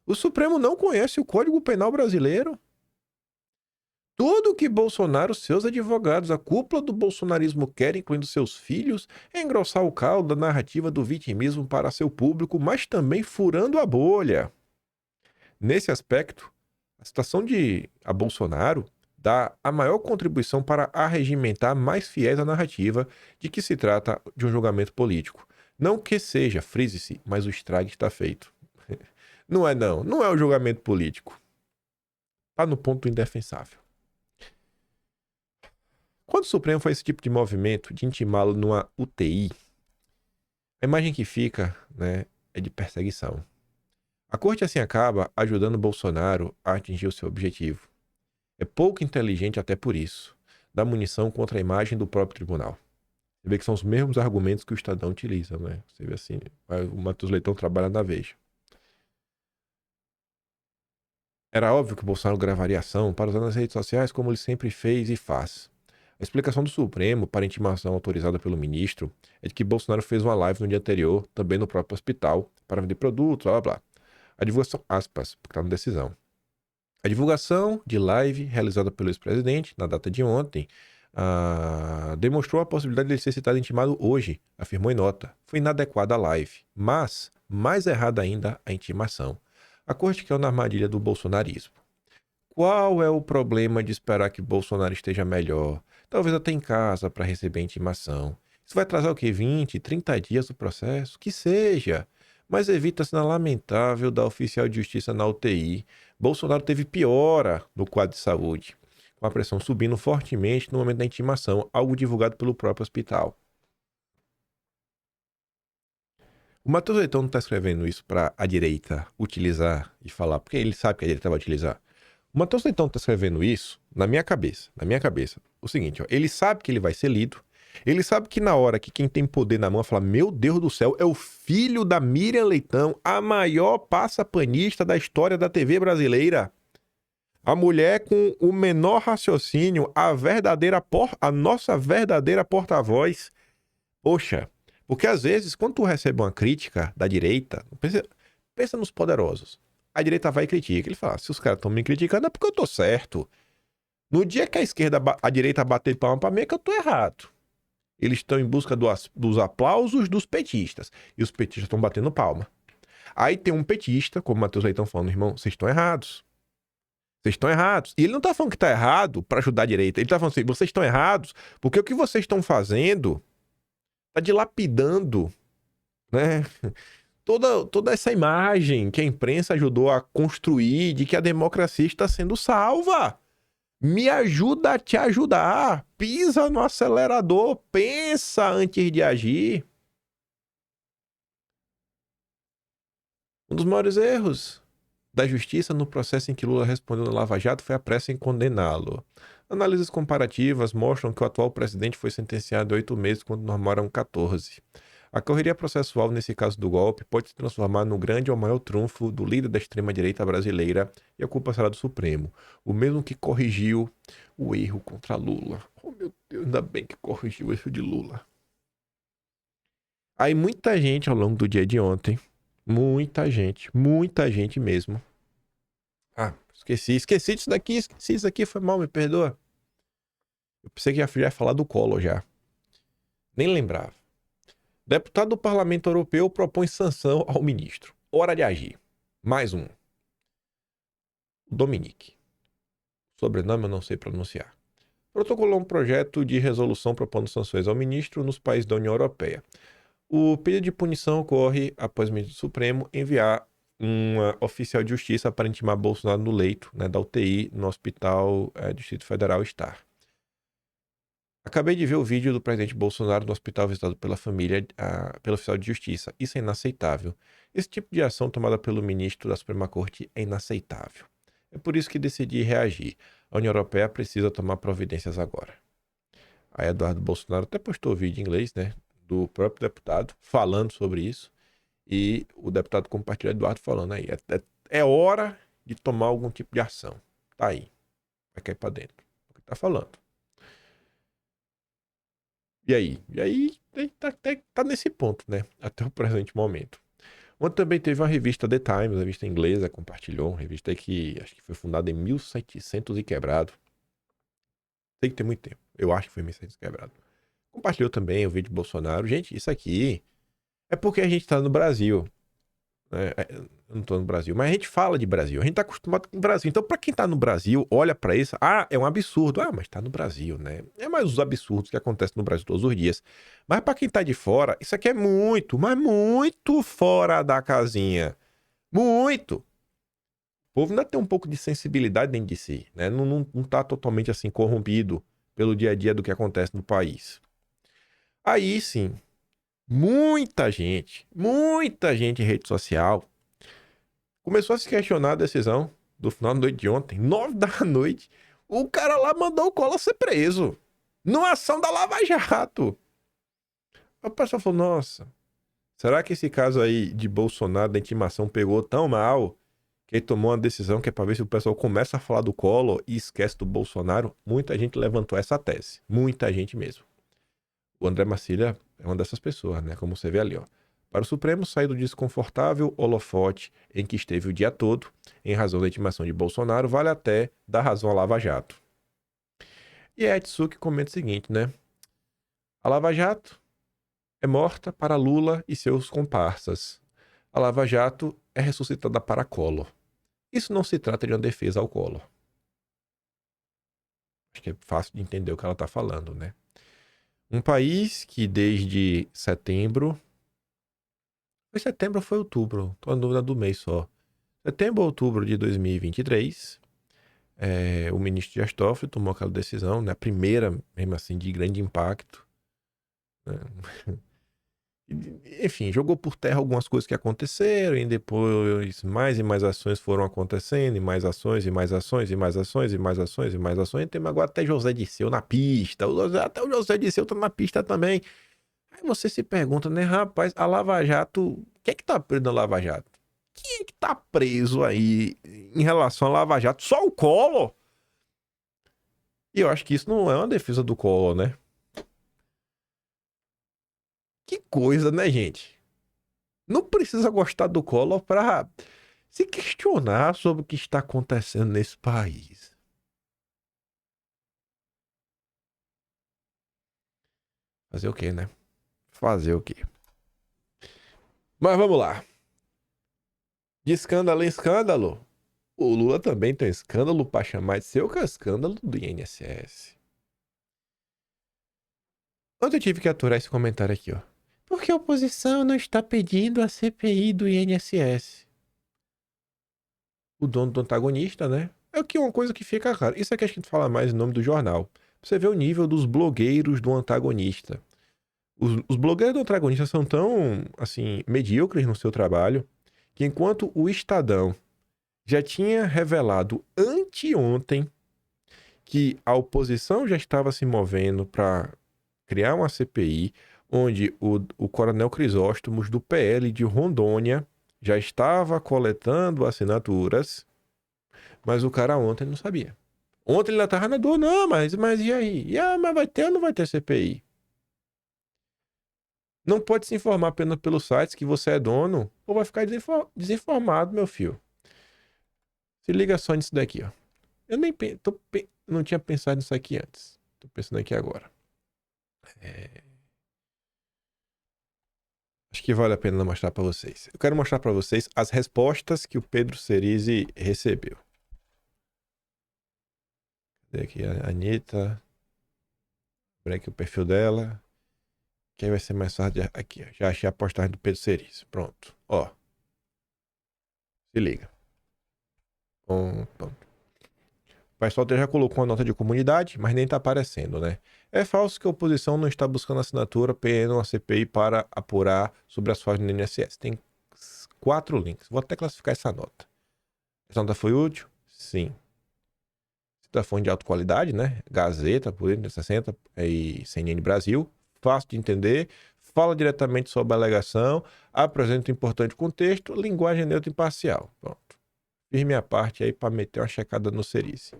O Supremo não conhece o Código Penal brasileiro. Tudo que Bolsonaro, seus advogados, a cúpula do bolsonarismo quer, incluindo seus filhos, é engrossar o caldo da narrativa do vitimismo para seu público, mas também furando a bolha. Nesse aspecto, a citação a Bolsonaro dá a maior contribuição para arregimentar mais fiéis à narrativa de que se trata de um julgamento político. Não que seja, frise-se, mas o estrago está feito. Não é um julgamento político. Está no ponto indefensável. Quando o Supremo faz esse tipo de movimento de intimá-lo numa UTI, a imagem que fica, né, é de perseguição. A corte assim acaba ajudando Bolsonaro a atingir o seu objetivo. É pouco inteligente até por isso. Dá munição contra a imagem do próprio tribunal. Você vê que são os mesmos argumentos que o Estadão utiliza, né? Você vê assim, o Matheus Leitão trabalha na Veja. Era óbvio que o Bolsonaro gravaria ação para usar nas redes sociais como ele sempre fez e faz. A explicação do Supremo para a intimação autorizada pelo ministro é de que Bolsonaro fez uma live no dia anterior, também no próprio hospital, para vender produtos, blá blá blá. A divulgação, aspas, porque está na decisão. A divulgação de live realizada pelo ex-presidente na data de ontem demonstrou a possibilidade de ele ser citado e intimado hoje, afirmou em nota. Foi inadequada a live, mas, mais errada ainda, a intimação. A corte caiu na armadilha do bolsonarismo. Qual é o problema de esperar que Bolsonaro esteja melhor? Talvez até em casa para receber a intimação. Isso vai atrasar o quê? 20, 30 dias do processo? Que seja. Mas evita a cena lamentável da oficial de justiça na UTI. Bolsonaro teve piora no quadro de saúde, com a pressão subindo fortemente no momento da intimação, algo divulgado pelo próprio hospital. O Matheus Leitão não está escrevendo isso para a direita utilizar e falar, porque ele sabe que a direita vai utilizar. O Matheus Leitão está escrevendo isso na minha cabeça, o seguinte, ó, ele sabe que ele vai ser lido, ele sabe que na hora que quem tem poder na mão fala, meu Deus do céu, é o filho da Miriam Leitão, a maior passapanista da história da TV brasileira. A mulher com o menor raciocínio, a nossa verdadeira porta-voz. Poxa, porque às vezes, quando tu recebe uma crítica da direita, pensa nos poderosos. A direita vai e critica. Ele fala, se os caras estão me criticando é porque eu tô certo. No dia que a direita bater palma pra mim é que eu tô errado. Eles estão em busca dos aplausos dos petistas. E os petistas estão batendo palma. Aí tem um petista, como o Matheus Leitão falando, irmão, vocês estão errados. Vocês estão errados. E ele não tá falando que tá errado pra ajudar a direita. Ele tá falando assim, vocês estão errados porque o que vocês estão fazendo tá dilapidando, né? Toda essa imagem que a imprensa ajudou a construir de que a democracia está sendo salva. Me ajuda a te ajudar. Pisa no acelerador. Pensa antes de agir. Um dos maiores erros da justiça no processo em que Lula respondeu no Lava Jato foi a pressa em condená-lo. Análises comparativas mostram que o atual presidente foi sentenciado a 8 meses quando normal eram 14. A correria processual nesse caso do golpe pode se transformar no grande ou maior trunfo do líder da extrema-direita brasileira e a culpa será do Supremo, o mesmo que corrigiu o erro contra Lula. Oh, meu Deus, ainda bem que corrigiu o erro de Lula. Aí muita gente ao longo do dia de ontem, muita gente mesmo. Ah, esqueci disso daqui, esqueci isso aqui, foi mal, me perdoa. Eu pensei que já ia falar do Collor já. Nem lembrava. Deputado do Parlamento Europeu propõe sanção ao ministro. Hora de agir. Mais um. Dominique. Sobrenome eu não sei pronunciar. Protocolou um projeto de resolução propondo sanções ao ministro nos países da União Europeia. O pedido de punição ocorre após o ministro do Supremo enviar uma oficial de justiça para intimar Bolsonaro no leito, né, da UTI no Hospital Distrito Federal Star. Acabei de ver o vídeo do presidente Bolsonaro no hospital visitado pela família, pelo oficial de justiça. Isso é inaceitável. Esse tipo de ação tomada pelo ministro da Suprema Corte é inaceitável. É por isso que decidi reagir. A União Europeia precisa tomar providências agora. Aí Eduardo Bolsonaro até postou vídeo em inglês, né, do próprio deputado falando sobre isso. E o deputado compartilhou Eduardo falando aí. É hora de tomar algum tipo de ação. Tá aí. Vai cair pra dentro. É o que tá falando. E aí? Tá nesse ponto, né? Até o presente momento. Ontem também teve uma revista The Times, a revista inglesa, compartilhou. Uma revista que acho que foi fundada em 1700 e quebrado. Tem que ter muito tempo. Eu acho que foi 1700 e quebrado. Compartilhou também o vídeo de Bolsonaro. Gente, isso aqui é porque a gente tá no Brasil. Né? Eu não tô no Brasil, mas a gente fala de Brasil. A gente tá acostumado com o Brasil. Então, pra quem tá no Brasil, olha pra isso. Ah, é um absurdo. Ah, mas tá no Brasil, né? É mais os absurdos que acontecem no Brasil todos os dias. Mas pra quem tá de fora, isso aqui é muito, mas muito fora da casinha. Muito. O povo ainda tem um pouco de sensibilidade dentro de si, né? Não tá totalmente assim corrompido pelo dia a dia do que acontece no país. Aí sim, muita gente em rede social começou a se questionar a decisão do final da noite de ontem, 9 da noite. O cara lá mandou o Collor ser preso, numa ação da Lava Jato. O pessoal falou, nossa, será que esse caso aí de Bolsonaro da intimação pegou tão mal que ele tomou uma decisão que é para ver se o pessoal começa a falar do Collor e esquece do Bolsonaro. Muita gente levantou essa tese. Muita gente mesmo. O André Marcília é uma dessas pessoas, né? Como você vê ali, ó. Para o Supremo sair do desconfortável holofote em que esteve o dia todo, em razão da intimação de Bolsonaro, vale até dar razão à Lava Jato. E a Etsuki comenta o seguinte, né? A Lava Jato é morta para Lula e seus comparsas. A Lava Jato é ressuscitada para Collor. Isso não se trata de uma defesa ao Collor. Acho que é fácil de entender o que ela está falando, né? Um país que desde setembro... Foi setembro ou foi outubro? Tô na dúvida do mês só. Setembro ou outubro de 2023, o ministro Dias Toffoli tomou aquela decisão, né? A primeira, mesmo assim, de grande impacto. Né? Enfim, jogou por terra algumas coisas que aconteceram e depois mais e mais ações foram acontecendo, e mais ações, e mais ações, e mais ações, e mais ações, e mais ações. Tem agora até José Dirceu na pista. Até o José Dirceu tá na pista também. Aí você se pergunta, né, rapaz, a Lava Jato... Quem é que tá preso na Lava Jato? Quem é que tá preso aí em relação à Lava Jato? Só o Collor? E eu acho que isso não é uma defesa do Collor, né? Que coisa, né, gente? Não precisa gostar do Collor pra se questionar sobre o que está acontecendo nesse país. Fazer o quê, né? Fazer o quê? Mas vamos lá. De escândalo em escândalo, o Lula também tem um escândalo pra chamar de seu, que é o escândalo do INSS. Ontem eu tive que aturar esse comentário aqui, ó. Porque a oposição não está pedindo a CPI do INSS. O dono do antagonista, né? É o que uma coisa que fica clara. Isso aqui a gente fala mais em nome do jornal. Você vê o nível dos blogueiros do antagonista. Os blogueiros do antagonista são tão, assim, medíocres no seu trabalho, que enquanto o Estadão já tinha revelado anteontem que a oposição já estava se movendo para criar uma CPI, onde o coronel Crisóstomos, do PL de Rondônia, já estava coletando assinaturas, mas o cara ontem não sabia. Ontem ele estava na dor, não, mas e aí? Mas vai ter ou não vai ter CPI? Não pode se informar apenas pelos sites que você é dono, ou vai ficar desinformado, meu filho. Se liga só nisso daqui, ó. Eu nem não tinha pensado nisso aqui antes. Tô pensando aqui agora. Acho que vale a pena mostrar para vocês. Eu quero mostrar para vocês as respostas que o Pedro Cerise recebeu. Cadê aqui a Anitta? Abrir aqui o perfil dela. Que aí vai ser mais fácil. Aqui, ó. Já achei a postagem do Pedro Cerise. Pronto. Ó. Se liga. Pronto. O pessoal já colocou uma nota de comunidade, mas nem tá aparecendo, né? É falso que a oposição não está buscando assinatura pedindo uma CPI para apurar sobre as falhas no INSS. Tem 4 links. Vou até classificar essa nota. Essa nota foi útil? Sim. Citação de alta qualidade, né? Gazeta, por 60 e CNN Brasil. Fácil de entender. Fala diretamente sobre a alegação. Apresenta um importante contexto. Linguagem neutra e imparcial. Pronto. Fiz minha parte aí para meter uma checada no Cerise.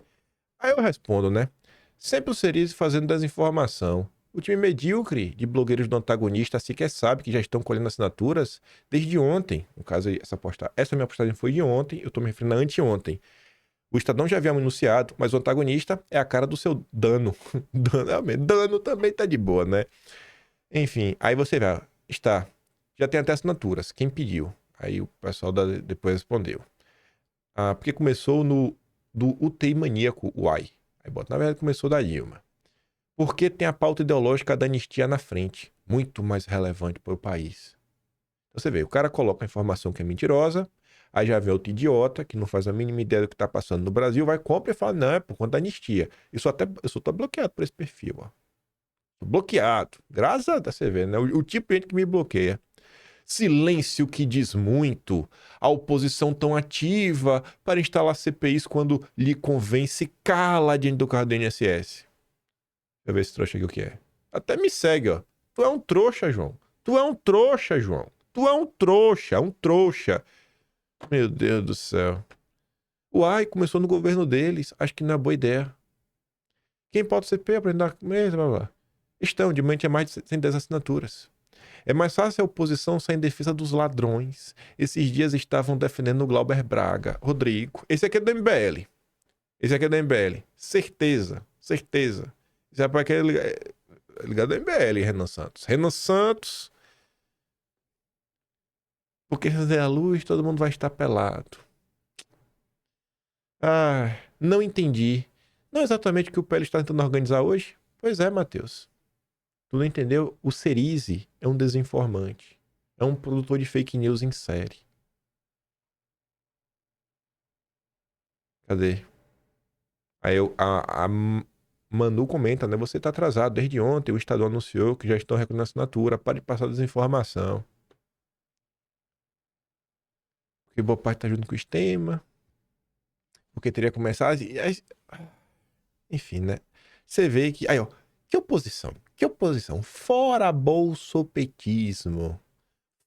Aí eu respondo, né? Sempre o Cerise fazendo desinformação. O time medíocre de blogueiros do antagonista sequer sabe que já estão colhendo assinaturas desde ontem. No caso, essa minha postagem foi de ontem, eu estou me referindo a anteontem. O Estadão já havia anunciado, mas o antagonista é a cara do seu dano. Dano também tá de boa, né? Enfim, aí você vê, já tem até assinaturas, quem pediu? Aí o pessoal depois respondeu. Porque começou do UTI maníaco, uai. Aí bota, na verdade começou da Dilma. Porque tem a pauta ideológica da anistia na frente, muito mais relevante para o país. Então você vê, o cara coloca a informação que é mentirosa, aí já vem outro idiota, que não faz a mínima ideia do que está passando no Brasil, vai, compra e fala, não, é por conta da anistia. Eu só tô bloqueado por esse perfil, ó. Tô bloqueado. Graças a Deus, você vê, né? O tipo de gente que me bloqueia. Silêncio que diz muito. A oposição tão ativa para instalar CPIs quando lhe convém se cala diante do carro do INSS. Deixa eu ver esse trouxa aqui o que é. Até me segue, ó. Tu é um trouxa, João. Tu é um trouxa, João. Tu é um trouxa, um trouxa. Meu Deus do céu. Uai, começou no governo deles. Acho que não é boa ideia. Quem pode ser CP aprender a comer, blá, blá. Estão, de mente é mais de 110 assinaturas. É mais fácil a oposição sair em defesa dos ladrões. Esses dias estavam defendendo o Glauber Braga. Rodrigo. Esse aqui é do MBL. Esse aqui é do MBL. Certeza. Certeza. Esse rapaz aqui é ligado ao MBL, Renan Santos. Renan Santos. Porque se fizer a luz, todo mundo vai estar pelado. Ah, não entendi. Não exatamente o que o PL está tentando organizar hoje? Pois é, Matheus. Tu não entendeu? O Cerise é um desinformante. É um produtor de fake news em série. Cadê? Aí a Manu comenta, né? Você tá atrasado. Desde ontem o Estadão anunciou que já estão recolhendo assinatura. Pare de passar desinformação. Porque boa parte tá junto com o Estema. Porque teria começado... Enfim, né? Você vê que... Aí, ó. Que oposição? Que oposição? Fora bolsopetismo.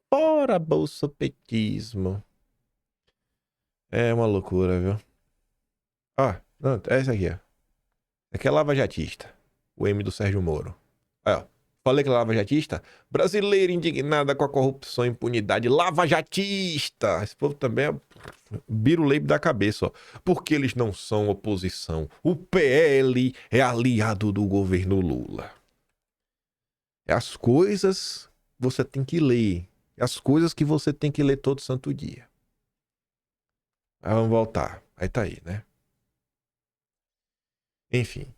Fora bolsopetismo. É uma loucura, viu? Ó, não, é esse aqui, ó. Aqui é lavajatista. O M do Sérgio Moro. Aí, ó. Falei que é lavajatista? Brasileira indignada com a corrupção e impunidade. Lavajatista! Esse povo também é biruleibe da cabeça, ó. Porque eles não são oposição. O PL é aliado do governo Lula. As coisas você tem que ler. As coisas que você tem que ler todo santo dia. Aí vamos voltar. Aí tá aí, né? Enfim.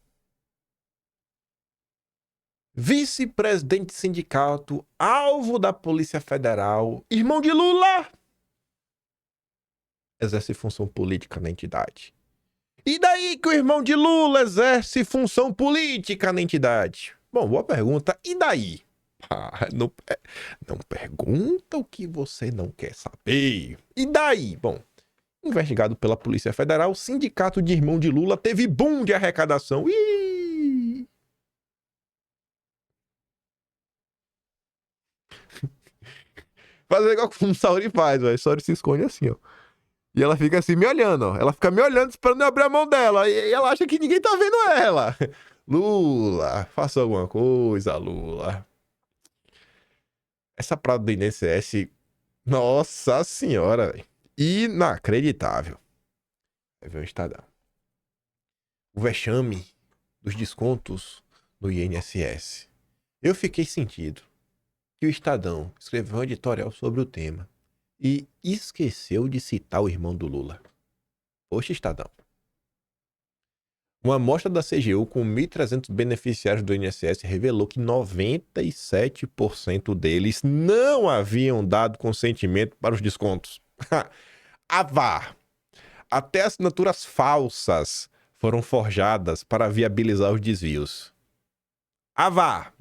Vice-presidente de sindicato, alvo da Polícia Federal, irmão de Lula, exerce função política na entidade. E daí que o irmão de Lula exerce função política na entidade? Bom, boa pergunta. E daí? Não pergunta o que você não quer saber. E daí? Bom, investigado pela Polícia Federal, o sindicato de irmão de Lula teve boom de arrecadação. Ih! Fazer igual como o Sauri faz, velho. O Sauri se esconde assim, ó. E ela fica assim me olhando, ó. Ela fica me olhando esperando eu abrir a mão dela. E ela acha que ninguém tá vendo ela. Lula, faça alguma coisa, Lula. Essa prada do INSS, nossa senhora, velho. Inacreditável. Vai ver o Estadão. O vexame dos descontos do INSS. Eu fiquei sentido que o Estadão escreveu um editorial sobre o tema e esqueceu de citar o irmão do Lula. Poxa, Estadão. Uma amostra da CGU com 1.300 beneficiários do INSS revelou que 97% deles não haviam dado consentimento para os descontos. Avá! Até assinaturas falsas foram forjadas para viabilizar os desvios. Avá!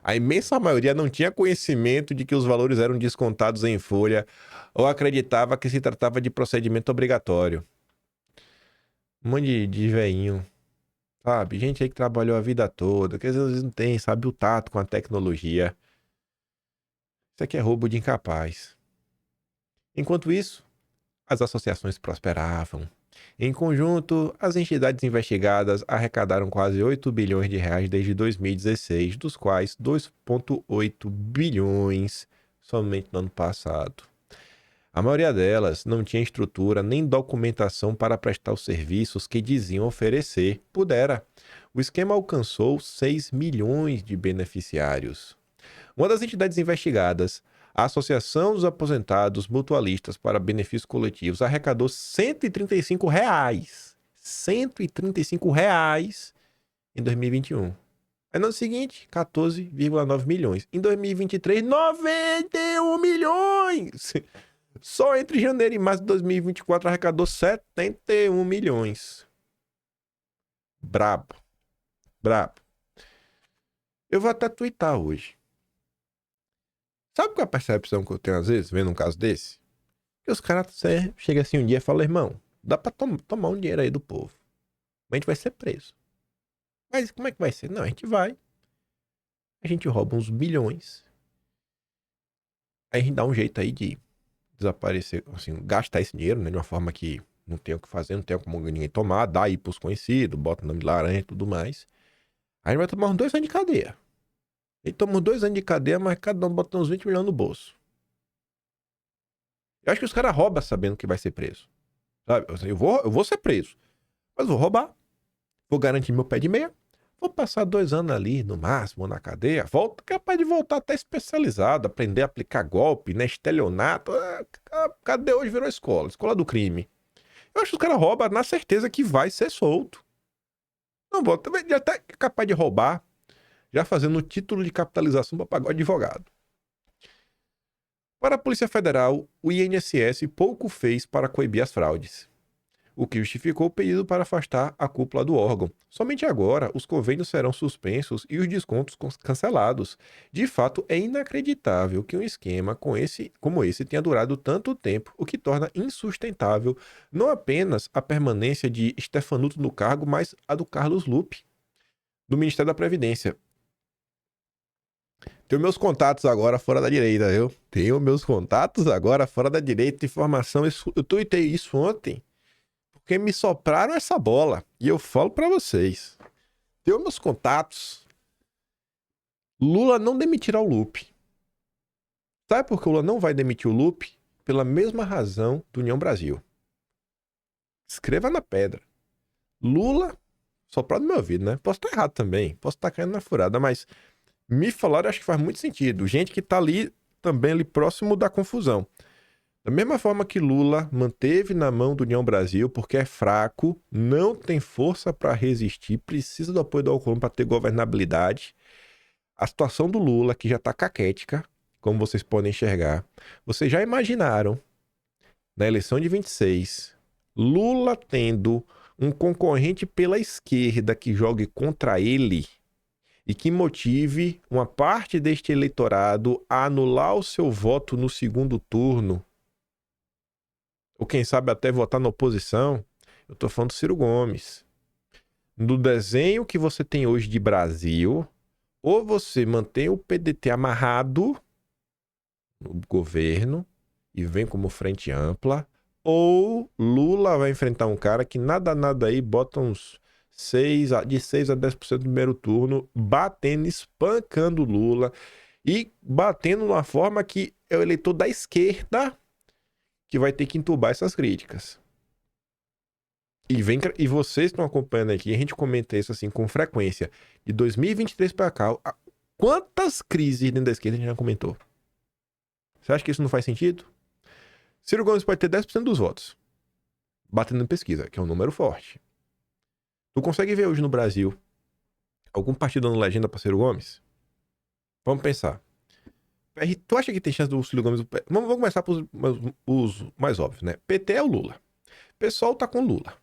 A imensa maioria não tinha conhecimento de que os valores eram descontados em folha ou acreditava que se tratava de procedimento obrigatório. Um monte de veinho, sabe? Gente aí que trabalhou a vida toda, que às vezes não tem, sabe, o tato com a tecnologia. Isso aqui é roubo de incapaz. Enquanto isso, as associações prosperavam. Em conjunto, as entidades investigadas arrecadaram quase 8 bilhões de reais desde 2016, dos quais 2,8 bilhões somente no ano passado. A maioria delas não tinha estrutura nem documentação para prestar os serviços que diziam oferecer. Pudera. O esquema alcançou 6 milhões de beneficiários. Uma das entidades investigadas, a Associação dos Aposentados Mutualistas para Benefícios Coletivos, arrecadou R$ 135. R$ 135 em 2021. Aí no ano seguinte, 14,9 milhões. Em 2023, 91 milhões! Só entre janeiro e março de 2024 arrecadou 71 milhões. Brabo. Brabo. Eu vou até twittar hoje. Sabe qual é a percepção que eu tenho às vezes, vendo um caso desse? Que os caras chegam assim um dia e falam, irmão, dá pra tomar um dinheiro aí do povo. Mas a gente vai ser preso. Mas como é que vai ser? Não, a gente vai. A gente rouba uns bilhões. Aí a gente dá um jeito aí de desaparecer, assim, gastar esse dinheiro, né, de uma forma que não tem o que fazer, não tem como ninguém tomar, dá aí pros conhecidos, bota o nome de laranja e tudo mais. Aí ele vai tomar uns 2 anos de cadeia. Ele toma uns 2 anos de cadeia, mas cada um bota uns 20 milhões no bolso. Eu acho que os caras roubam sabendo que vai ser preso. Sabe? Eu vou ser preso, mas vou roubar. Vou garantir meu pé de meia. Vou passar 2 anos ali, no máximo, na cadeia. Volto, capaz de voltar até especializado, aprender a aplicar golpe, né? Estelionato. A cadeia hoje virou escola do crime. Eu acho que os caras roubam na certeza que vai ser solto. Não vou, também já tá capaz de roubar, já fazendo o título de capitalização para pagar o advogado. Para a Polícia Federal, o INSS pouco fez para coibir as fraudes, o que justificou o pedido para afastar a cúpula do órgão. Somente agora, os convênios serão suspensos e os descontos cancelados. De fato, é inacreditável que um esquema como esse tenha durado tanto tempo, o que torna insustentável não apenas a permanência de Stefanuto no cargo, mas a do Carlos Lupe, do Ministério da Previdência. Tenho meus contatos agora fora da direita, viu? Tenho meus contatos agora fora da direita. Informação, eu tuitei isso ontem, porque me sopraram essa bola. E eu falo pra vocês. Tenho meus contatos. Lula não demitirá o Lupe. Sabe por que o Lula não vai demitir o Lupe? Pela mesma razão do União Brasil. Escreva na pedra. Lula, soprado no meu ouvido, né? Posso estar errado também. Posso estar caindo na furada, mas me falaram, acho que faz muito sentido. Gente que tá ali, também ali próximo da confusão. Da mesma forma que Lula manteve na mão do União Brasil, porque é fraco, não tem força para resistir, precisa do apoio do Alcolumbre para ter governabilidade. A situação do Lula, que já tá caquética, como vocês podem enxergar. Vocês já imaginaram, na eleição de 26, Lula tendo um concorrente pela esquerda que jogue contra ele e que motive uma parte deste eleitorado a anular o seu voto no segundo turno, ou quem sabe até votar na oposição? Eu tô falando do Ciro Gomes. No desenho que você tem hoje de Brasil, ou você mantém o PDT amarrado no governo e vem como frente ampla, ou Lula vai enfrentar um cara que nada aí bota uns de 6 a 10% no primeiro turno, batendo, espancando Lula e batendo de uma forma que é o eleitor da esquerda que vai ter que entubar essas críticas. E vocês estão acompanhando aqui, a gente comenta isso assim com frequência. De 2023 para cá, quantas crises dentro da esquerda a gente já comentou? Você acha que isso não faz sentido? Ciro Gomes pode ter 10% dos votos, batendo em pesquisa, que é um número forte. Tu consegue ver hoje no Brasil algum partido dando legenda para Ciro Gomes? Vamos pensar. Tu acha que tem chance do Ciro Gomes... Vamos começar por os mais óbvios, né? PT é o Lula. PSOL tá com Lula.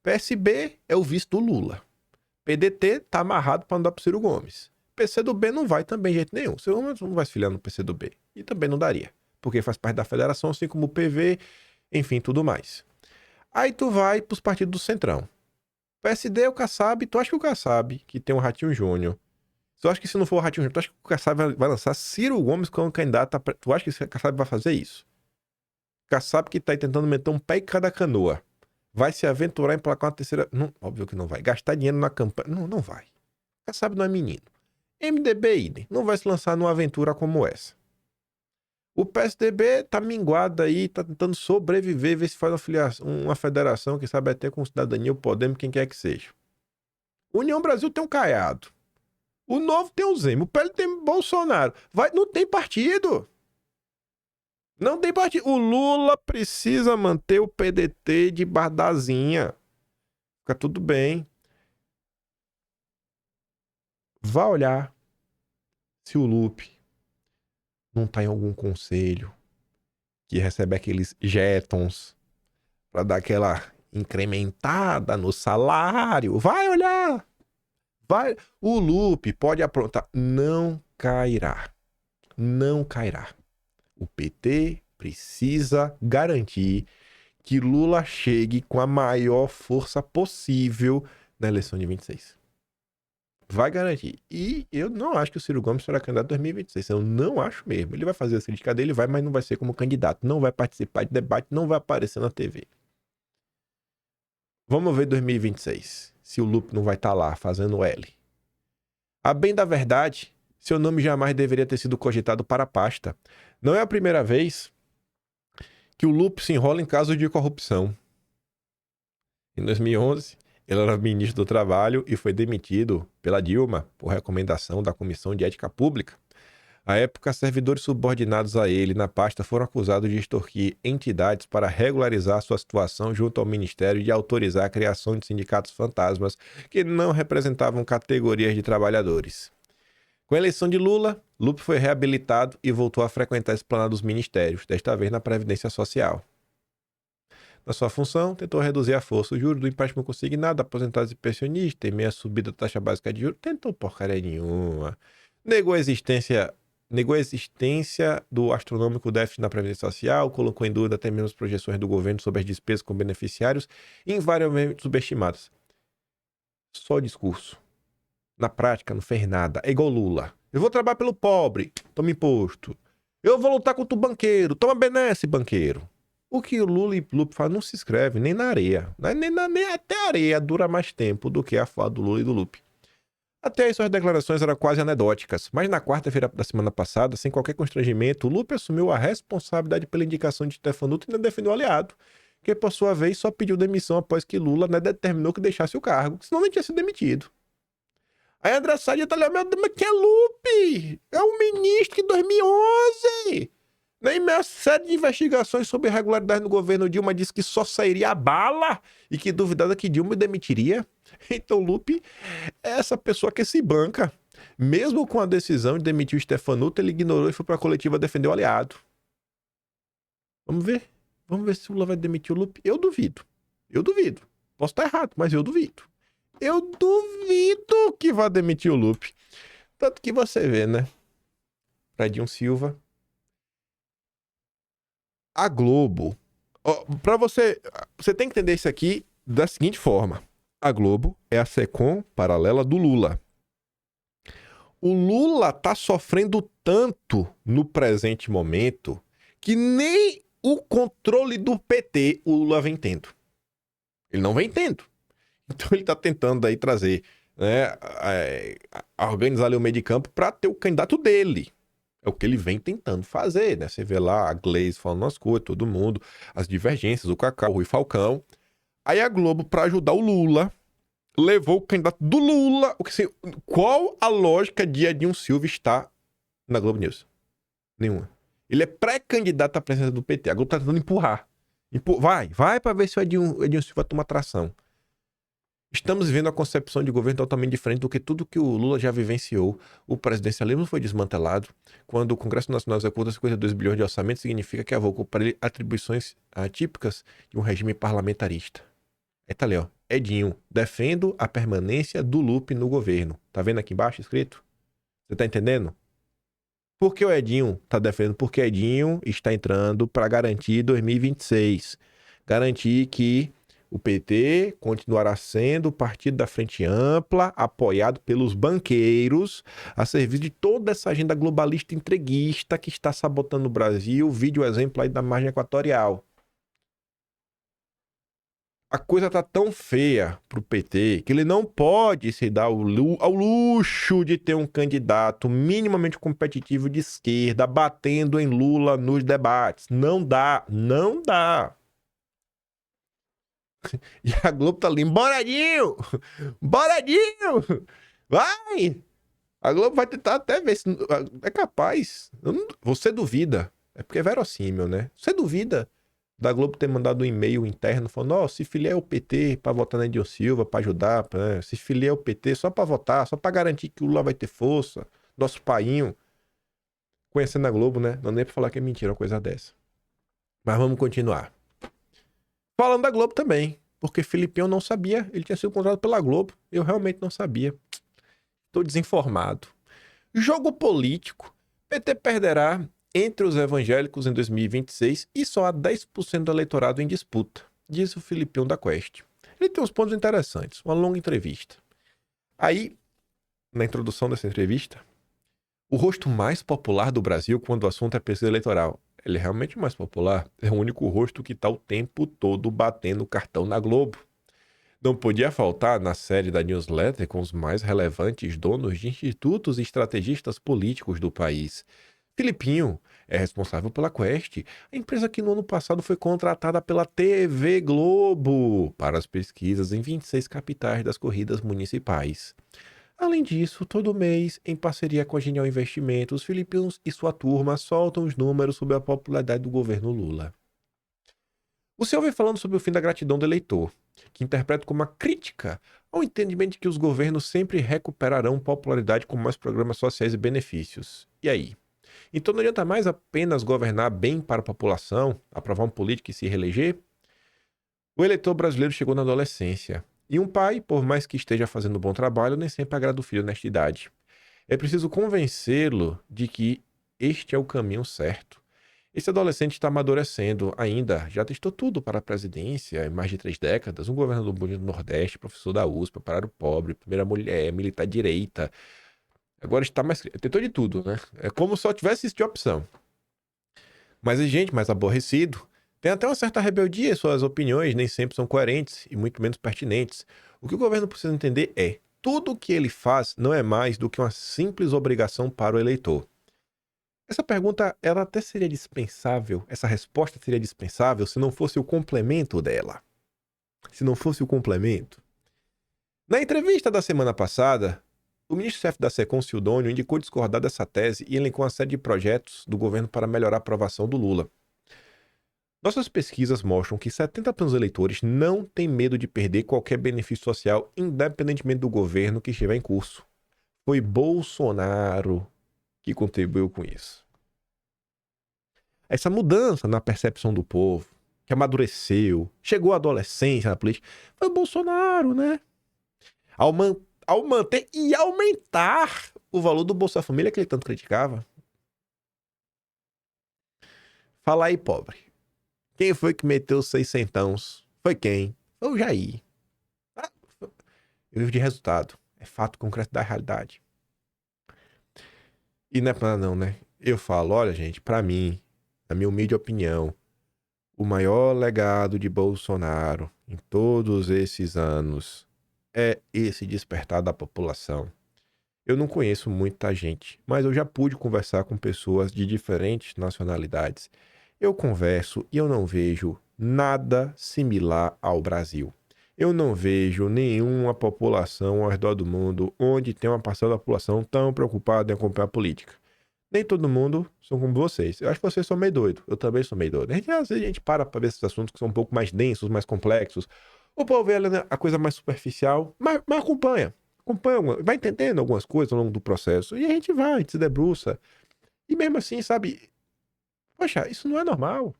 PSB é o vice do Lula. PDT tá amarrado para andar pro Ciro Gomes. PCdoB não vai também de jeito nenhum. O Ciro Gomes não vai se filiar no PCdoB. E também não daria. Porque faz parte da federação, assim como o PV, enfim, tudo mais. Aí tu vai pros partidos do Centrão. PSD é o Kassab. Tu acha que o Kassab, que tem um Ratinho Júnior... Tu acha que se não for o Ratinho Júnior, tu acha que o Kassab vai lançar Ciro Gomes como candidato? Tu acha que o Kassab vai fazer isso? O Kassab que tá aí tentando meter um pé em cada canoa. Vai se aventurar em emplacar uma terceira... Não, óbvio que não vai. Gastar dinheiro na campanha... Não vai. O Kassab não é menino. MDB, idem. Não vai se lançar numa aventura como essa. O PSDB tá minguado aí, tá tentando sobreviver, ver se faz uma federação, quem sabe até com Cidadania, o Podemos, quem quer que seja. União Brasil tem um Caiado. O Novo tem o Zema. O PL tem Bolsonaro. Não tem partido. Não tem partido. O Lula precisa manter o PDT de bardazinha. Fica tudo bem. Vá olhar se o Lupe não tá em algum conselho que recebe aqueles jetons pra dar aquela incrementada no salário. Vai olhar. Vai. O Lupe pode aprontar. Não cairá. Não cairá. O PT precisa garantir que Lula chegue com a maior força possível na eleição de 26. Vai garantir. E eu não acho que o Ciro Gomes será candidato em 2026. Eu não acho mesmo. Ele vai fazer a crítica dele, mas não vai ser como candidato. Não vai participar de debate, não vai aparecer na TV. Vamos ver 2026, se o Lupe não vai estar lá fazendo L. A bem da verdade, seu nome jamais deveria ter sido cogitado para a pasta. Não é a primeira vez que o Lupe se enrola em casos de corrupção. Em 2011, ele era ministro do Trabalho e foi demitido pela Dilma por recomendação da Comissão de Ética Pública. À época, servidores subordinados a ele na pasta foram acusados de extorquir entidades para regularizar sua situação junto ao Ministério e de autorizar a criação de sindicatos fantasmas que não representavam categorias de trabalhadores. Com a eleição de Lula, Lupe foi reabilitado e voltou a frequentar a esplanada dos ministérios, desta vez na Previdência Social. Na sua função, tentou reduzir a força do juro do empréstimo consignado, aposentados e pensionistas, temeu a subida da taxa básica de juros, tentou porcaria nenhuma. Negou a existência do astronômico déficit na Previdência Social, colocou em dúvida até mesmo as projeções do governo sobre as despesas com beneficiários, invariavelmente subestimadas. Só discurso. Na prática, não fez nada. É igual Lula. Eu vou trabalhar pelo pobre, toma imposto. Eu vou lutar contra o banqueiro, toma benesse, banqueiro. O que o Lula e Lupe falam não se escreve nem na areia. Nem até a areia dura mais tempo do que a fala do Lula e do Lupe. Até aí suas declarações eram quase anedóticas, mas na quarta-feira da semana passada, sem qualquer constrangimento, o Lupe assumiu a responsabilidade pela indicação de Stefanuto e ainda defendeu o aliado, que por sua vez só pediu demissão após que Lula determinou que deixasse o cargo, senão nem tinha sido demitido. Aí André Salles tá ali, mas que é Lupe? É um ministro em 2011! Nem meia série de investigações sobre irregularidades no governo Dilma disse que só sairia a bala e que duvidava que Dilma demitiria. Então Lupe é essa pessoa que se banca. Mesmo com a decisão de demitir o Stefanuto, ele ignorou e foi para a coletiva defender o aliado. Vamos ver. Vamos ver se o Lula vai demitir o Lupe. Eu duvido. Posso estar errado, mas eu duvido. Eu duvido que vá demitir o Lupe. Tanto que você vê, né? Fredinho Silva. A Globo. Pra você tem que entender isso aqui da seguinte forma. A Globo é a SECOM paralela do Lula. O Lula tá sofrendo tanto no presente momento que nem o controle do PT o Lula vem tendo. Ele não vem tendo. Então ele tá tentando aí trazer, né, organizar ali o meio de campo para ter o candidato dele. É o que ele vem tentando fazer, né? Você vê lá a Glaze falando as coisas, todo mundo, as divergências, o Cacau, o Rui Falcão. Aí a Globo, para ajudar o Lula, levou o candidato do Lula. Qual a lógica de Edinho Silva estar na Globo News? Nenhuma. Ele é pré-candidato à presidência do PT. A Globo tá tentando empurrar. Vai para ver se o Edinho Silva toma tração. Estamos vivendo a concepção de governo totalmente diferente do que tudo que o Lula já vivenciou. O presidencialismo foi desmantelado. Quando o Congresso Nacional executa 52 bilhões de orçamento, significa que avocou para ele atribuições atípicas de um regime parlamentarista. Aí tá ali, ó. Edinho, defendo a permanência do Lupe no governo. Tá vendo aqui embaixo escrito? Você tá entendendo? Por que o Edinho tá defendendo? Porque Edinho está entrando para garantir 2026. Garantir que o PT continuará sendo o partido da frente ampla, apoiado pelos banqueiros, a serviço de toda essa agenda globalista entreguista que está sabotando o Brasil. Vídeo exemplo aí da margem equatorial. A coisa tá tão feia pro PT que ele não pode se dar ao luxo de ter um candidato minimamente competitivo de esquerda batendo em Lula nos debates. Não dá. E a Globo tá ali, Boradinho! Vai! A Globo vai tentar até ver se é capaz. Você duvida. É porque é verossímil, né? Você duvida da Globo ter mandado um e-mail interno falando, se filia o PT pra votar na Edinho Silva, pra ajudar, se filia o PT só pra votar, só pra garantir que o Lula vai ter força, nosso painho. Conhecendo a Globo, né? Não nem pra falar que é mentira uma coisa dessa. Mas vamos continuar. Falando da Globo também, porque Filipinho não sabia, ele tinha sido contratado pela Globo, eu realmente não sabia. Estou desinformado. Jogo político. PT perderá entre os evangélicos em 2026 e só há 10% do eleitorado em disputa, disse o Filipinho da Quest. Ele tem uns pontos interessantes, uma longa entrevista. Aí, na introdução dessa entrevista, o rosto mais popular do Brasil quando o assunto é pesquisa eleitoral. Ele é realmente mais popular. É o único rosto que está o tempo todo batendo cartão na Globo. Não podia faltar na série da newsletter com os mais relevantes donos de institutos e estrategistas políticos do país. Filipinho é responsável pela Quest, a empresa que no ano passado foi contratada pela TV Globo para as pesquisas em 26 capitais das corridas municipais. Além disso, todo mês, em parceria com a Genial Investimentos, Filipinos e sua turma soltam os números sobre a popularidade do governo Lula. O senhor vem falando sobre o fim da gratidão do eleitor, que interpreto como uma crítica ao entendimento de que os governos sempre recuperarão popularidade com mais programas sociais e benefícios. E aí? Então não adianta mais apenas governar bem para a população, aprovar um político e se reeleger? O eleitor brasileiro chegou na adolescência. E um pai, por mais que esteja fazendo um bom trabalho, nem sempre agrada o filho nesta idade. É preciso convencê-lo de que este é o caminho certo. Esse adolescente está amadurecendo ainda, já testou tudo para a presidência em mais de 3 décadas, um governador bonito do Nordeste, professor da USP, parário pobre, primeira mulher, militar direita. Agora está mais... Tentou de tudo, né? É como se só tivesse isso de opção. Mais exigente, mais aborrecido. Tem até uma certa rebeldia em suas opiniões, nem sempre são coerentes e muito menos pertinentes. O que o governo precisa entender é: tudo o que ele faz não é mais do que uma simples obrigação para o eleitor. Essa pergunta, ela até seria dispensável, essa resposta seria dispensável se não fosse o complemento dela. Se não fosse o complemento. Na entrevista da semana passada, o ministro-chefe da SECOM, Sidônio, indicou discordar dessa tese e elencou uma série de projetos do governo para melhorar a aprovação do Lula. Nossas pesquisas mostram que 70% dos eleitores não têm medo de perder qualquer benefício social, independentemente do governo que estiver em curso. Foi Bolsonaro que contribuiu com isso. Essa mudança na percepção do povo, que amadureceu, chegou à adolescência na política, foi o Bolsonaro, né? Ao manter e aumentar o valor do Bolsa Família que ele tanto criticava. Fala aí, pobre. Quem foi que meteu os 600? Foi quem? Foi o Jair. Eu vivo de resultado. É fato concreto da realidade. E não é pra não, né? Eu falo, olha, gente, pra mim, na minha humilde opinião, o maior legado de Bolsonaro em todos esses anos é esse despertar da população. Eu não conheço muita gente, mas eu já pude conversar com pessoas de diferentes nacionalidades. Eu converso e eu não vejo nada similar ao Brasil. Eu não vejo nenhuma população ao redor do mundo onde tem uma parcela da população tão preocupada em acompanhar a política. Nem todo mundo são como vocês. Eu acho que vocês são meio doidos. Eu também sou meio doido. Às vezes a gente para ver esses assuntos que são um pouco mais densos, mais complexos. O povo vê a coisa mais superficial, mas acompanha. Acompanha, vai entendendo algumas coisas ao longo do processo. E a gente vai, a gente se debruça. E mesmo assim, sabe... Poxa, isso não é normal.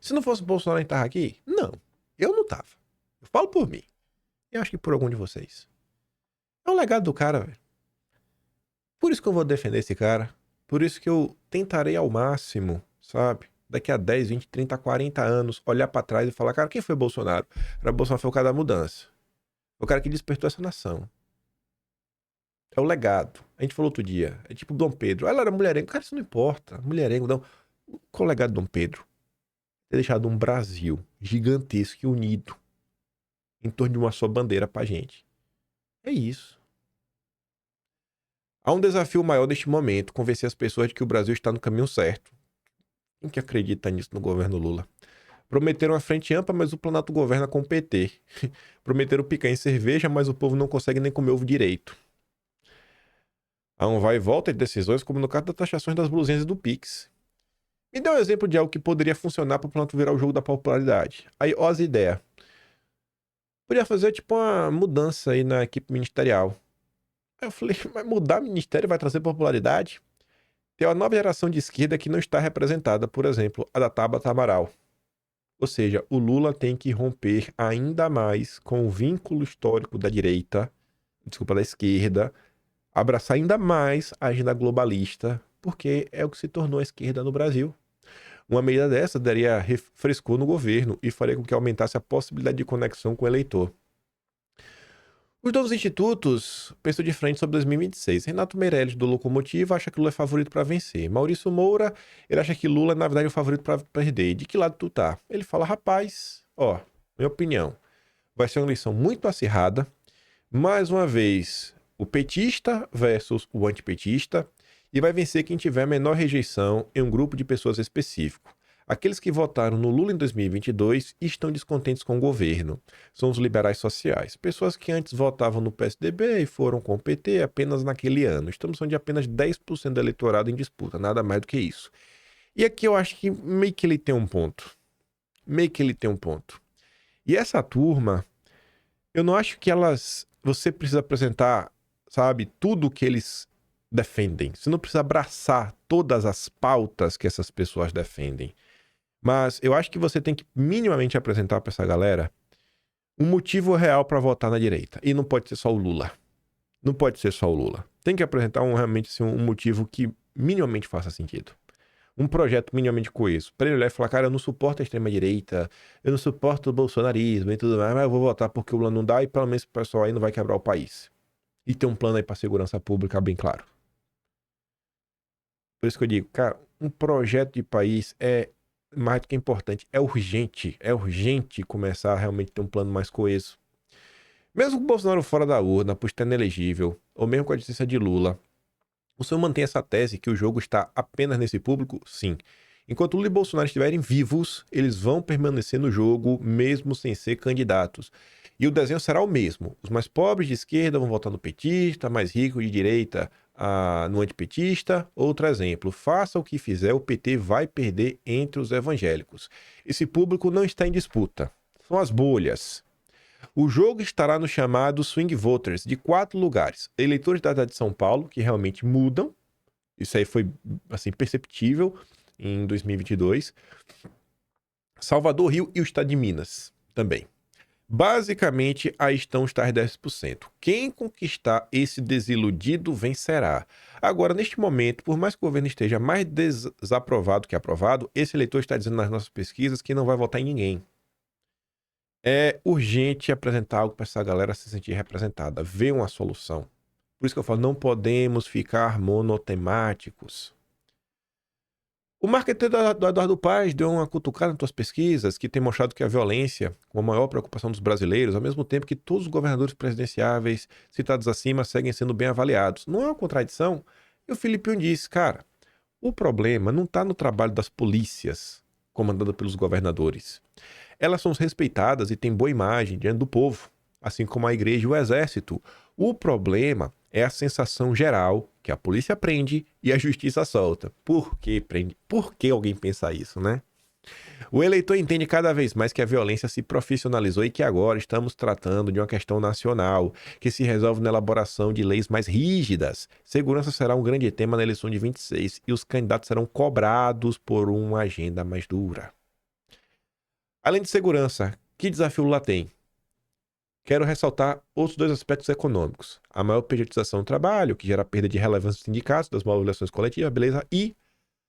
Se não fosse o Bolsonaro estar aqui, não. Eu não tava. Eu falo por mim. Eu acho que por algum de vocês. É o legado do cara, velho. Por isso que eu vou defender esse cara. Por isso que eu tentarei ao máximo, sabe? Daqui a 10, 20, 30, 40 anos, olhar pra trás e falar, cara, quem foi Bolsonaro? Bolsonaro foi o cara da mudança. O cara que despertou essa nação. É o legado. A gente falou outro dia. É tipo Dom Pedro. Ela era mulherengo. Cara, isso não importa. Mulherengo, não. Qual o legado de Dom Pedro? Ter deixado um Brasil gigantesco e unido em torno de uma só bandeira pra gente. É isso. Há um desafio maior neste momento, convencer as pessoas de que o Brasil está no caminho certo. Quem que acredita nisso no governo Lula? Prometeram a frente ampla, mas o Planalto governa com o PT. Prometeram picanha e cerveja, mas o povo não consegue nem comer ovo direito. Há um vai e volta de decisões, como no caso das taxações das blusinhas e do Pix. Me dê um exemplo de algo que poderia funcionar para o Planalto virar o jogo da popularidade. Aí, ó as ideias. Podia fazer tipo uma mudança aí na equipe ministerial. Aí eu falei, mas mudar ministério vai trazer popularidade? Tem uma nova geração de esquerda que não está representada, por exemplo, a da Tabata Amaral. Ou seja, o Lula tem que romper ainda mais com o vínculo histórico da direita, desculpa, da esquerda, abraçar ainda mais a agenda globalista, porque é o que se tornou a esquerda no Brasil. Uma medida dessa daria refrescor no governo e faria com que aumentasse a possibilidade de conexão com o eleitor. Os dois institutos pensam de frente sobre 2026. Renato Meirelles, do Locomotiva, acha que Lula é favorito para vencer. Maurício Moura, ele acha que Lula, na verdade, é o favorito para perder. De que lado tu tá? Ele fala, rapaz, ó, minha opinião. Vai ser uma eleição muito acirrada. Mais uma vez, o petista versus o antipetista. E vai vencer quem tiver menor rejeição em um grupo de pessoas específico. Aqueles que votaram no Lula em 2022 e estão descontentes com o governo. São os liberais sociais. Pessoas que antes votavam no PSDB e foram com o PT apenas naquele ano. Estamos falando de apenas 10% do eleitorado em disputa, nada mais do que isso. E aqui eu acho que meio que ele tem um ponto. Meio que ele tem um ponto. E essa turma, eu não acho que elas... Você precisa apresentar, sabe, tudo que eles defendem. Você não precisa abraçar todas as pautas que essas pessoas defendem. Mas eu acho que você tem que minimamente apresentar para essa galera um motivo real para votar na direita. E não pode ser só o Lula. Não pode ser só o Lula. Tem que apresentar realmente assim, um motivo que minimamente faça sentido. Um projeto minimamente coeso. Para ele olhar e falar, cara, eu não suporto a extrema-direita, eu não suporto o bolsonarismo e tudo mais, mas eu vou votar porque o Lula não dá e pelo menos o pessoal aí não vai quebrar o país. E ter um plano aí para segurança pública bem claro. Por isso que eu digo, cara, um projeto de país é mais do que importante, é urgente começar a realmente ter um plano mais coeso. Mesmo com o Bolsonaro fora da urna, por estar inelegível, ou mesmo com a distância de Lula, o senhor mantém essa tese que o jogo está apenas nesse público? Sim. Enquanto Lula e Bolsonaro estiverem vivos, eles vão permanecer no jogo, mesmo sem ser candidatos. E o desenho será o mesmo. Os mais pobres de esquerda vão votar no petista, mais ricos de direita no antipetista. Outro exemplo, faça o que fizer, o PT vai perder entre os evangélicos. Esse público não está em disputa. São as bolhas. O jogo estará no chamado Swing Voters, de 4 lugares. Eleitores da cidade de São Paulo, que realmente mudam. Isso aí foi assim, perceptível em 2022. Salvador, Rio e o estado de Minas também. Basicamente, aí estão os tais 10%. Quem conquistar esse desiludido vencerá. Agora, neste momento, por mais que o governo esteja mais desaprovado que aprovado, esse eleitor está dizendo nas nossas pesquisas que não vai votar em ninguém. É urgente apresentar algo para essa galera se sentir representada, ver uma solução. Por isso que eu falo, não podemos ficar monotemáticos. O marqueteiro do Eduardo Paes deu uma cutucada nas suas pesquisas que tem mostrado que a violência, com a maior preocupação dos brasileiros, ao mesmo tempo que todos os governadores presidenciáveis citados acima seguem sendo bem avaliados. Não é uma contradição? E o Filipinho disse, cara, o problema não está no trabalho das polícias comandado pelos governadores. Elas são respeitadas e têm boa imagem diante do povo, assim como a igreja e o exército. O problema é a sensação geral que a polícia prende e a justiça solta. Por que prende? Por que alguém pensa isso, né? O eleitor entende cada vez mais que a violência se profissionalizou e que agora estamos tratando de uma questão nacional, que se resolve na elaboração de leis mais rígidas. Segurança será um grande tema na eleição de 26 e os candidatos serão cobrados por uma agenda mais dura. Além de segurança, que desafio Lula tem? Quero ressaltar outros 2 aspectos econômicos. A maior pejotização do trabalho, que gera perda de relevância dos sindicatos, das movimentações coletivas, beleza? E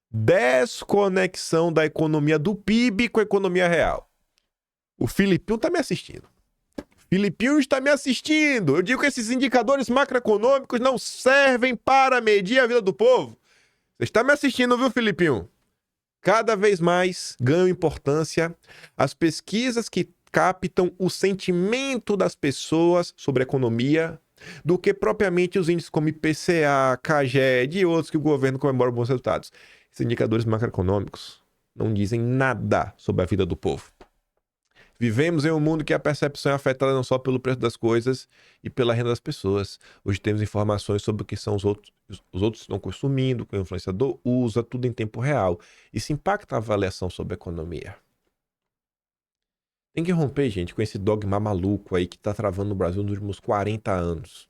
desconexão da economia do PIB com a economia real. O Filipinho está me assistindo. Filipinho está me assistindo. Eu digo que esses indicadores macroeconômicos não servem para medir a vida do povo. Você está me assistindo, viu, Filipinho? Cada vez mais ganham importância as pesquisas que captam o sentimento das pessoas sobre a economia do que propriamente os índices como IPCA, CAGED e outros que o governo comemora bons resultados. Esses indicadores macroeconômicos não dizem nada sobre a vida do povo. Vivemos em um mundo que a percepção é afetada não só pelo preço das coisas e pela renda das pessoas. Hoje temos informações sobre o que são os outros estão consumindo, o que o influenciador usa, tudo em tempo real. Isso impacta a avaliação sobre a economia. Tem que romper, gente, com esse dogma maluco aí que tá travando no Brasil nos últimos 40 anos.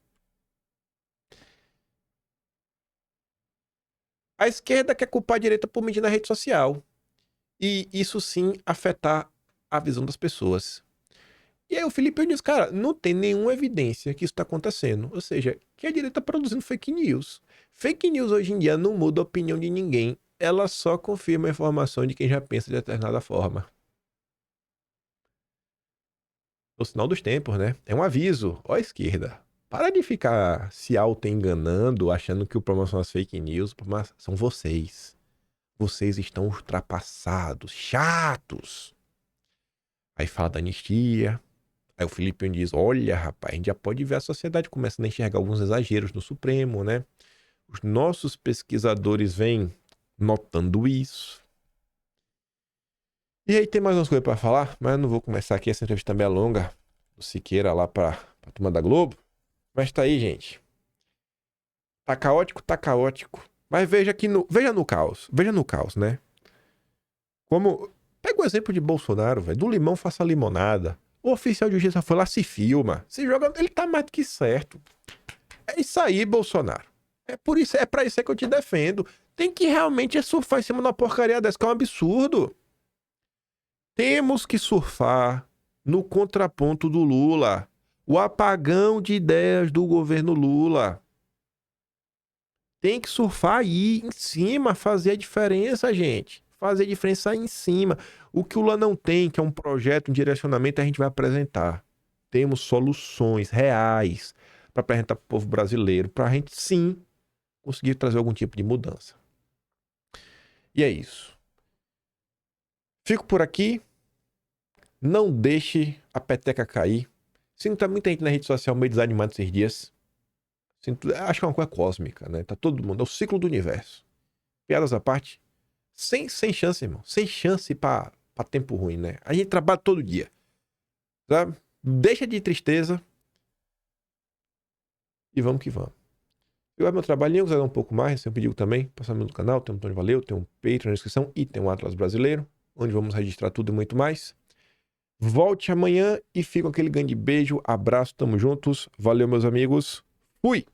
A esquerda quer culpar a direita por medir na rede social. E isso sim afetar a visão das pessoas. E aí o Felipe diz, cara, não tem nenhuma evidência que isso está acontecendo. Ou seja, que a direita está produzindo fake news. Fake news hoje em dia não muda a opinião de ninguém. Ela só confirma a informação de quem já pensa de determinada forma. O sinal dos tempos, né? É um aviso. Ó, a esquerda. Para de ficar se auto-enganando, achando que o problema são as fake news. O problema são vocês. Vocês estão ultrapassados, chatos. Aí fala da anistia. Aí o Filipinho diz, olha, rapaz, a gente já pode ver a sociedade começando a enxergar alguns exageros no Supremo, né? Os nossos pesquisadores vêm notando isso. E aí tem mais umas coisas pra falar, mas eu não vou começar aqui, essa entrevista também é longa, do Siqueira lá pra turma da Globo. Mas tá aí, gente. Tá caótico, tá caótico. Mas veja no caos, né? Como, pega o exemplo de Bolsonaro, velho, do limão faça limonada. O oficial de justiça foi lá, se filma, se joga, ele tá mais do que certo. É isso aí, Bolsonaro. É por isso, é pra isso que eu te defendo. Tem que realmente surfar em cima de uma porcaria dessa, que é um absurdo. Temos que surfar no contraponto do Lula. O apagão de ideias do governo Lula. Tem que surfar aí, em cima, fazer a diferença, gente. Fazer a diferença aí em cima. O que o Lula não tem, que é um projeto, um direcionamento, a gente vai apresentar. Temos soluções reais para apresentar para o povo brasileiro, para a gente, sim, conseguir trazer algum tipo de mudança. E é isso. Fico por aqui. Não deixe a peteca cair. Sinto que tá muita gente na rede social meio desanimado esses dias. Acho que é uma coisa cósmica, né? Tá todo mundo. É o ciclo do universo. Piadas à parte. Sem chance, irmão. Sem chance pra tempo ruim, né? A gente trabalha todo dia. Sabe? Deixa de tristeza. E vamos que vamos. Eu meu trabalhinho, quiser dar um pouco mais, sempre digo também, passando no canal, tem um Antônio Valeu, tem um Patreon na descrição e tem um Atlas Brasileiro, onde vamos registrar tudo e muito mais. Volte amanhã e fica com aquele grande beijo, abraço, tamo juntos. Valeu, meus amigos. Fui!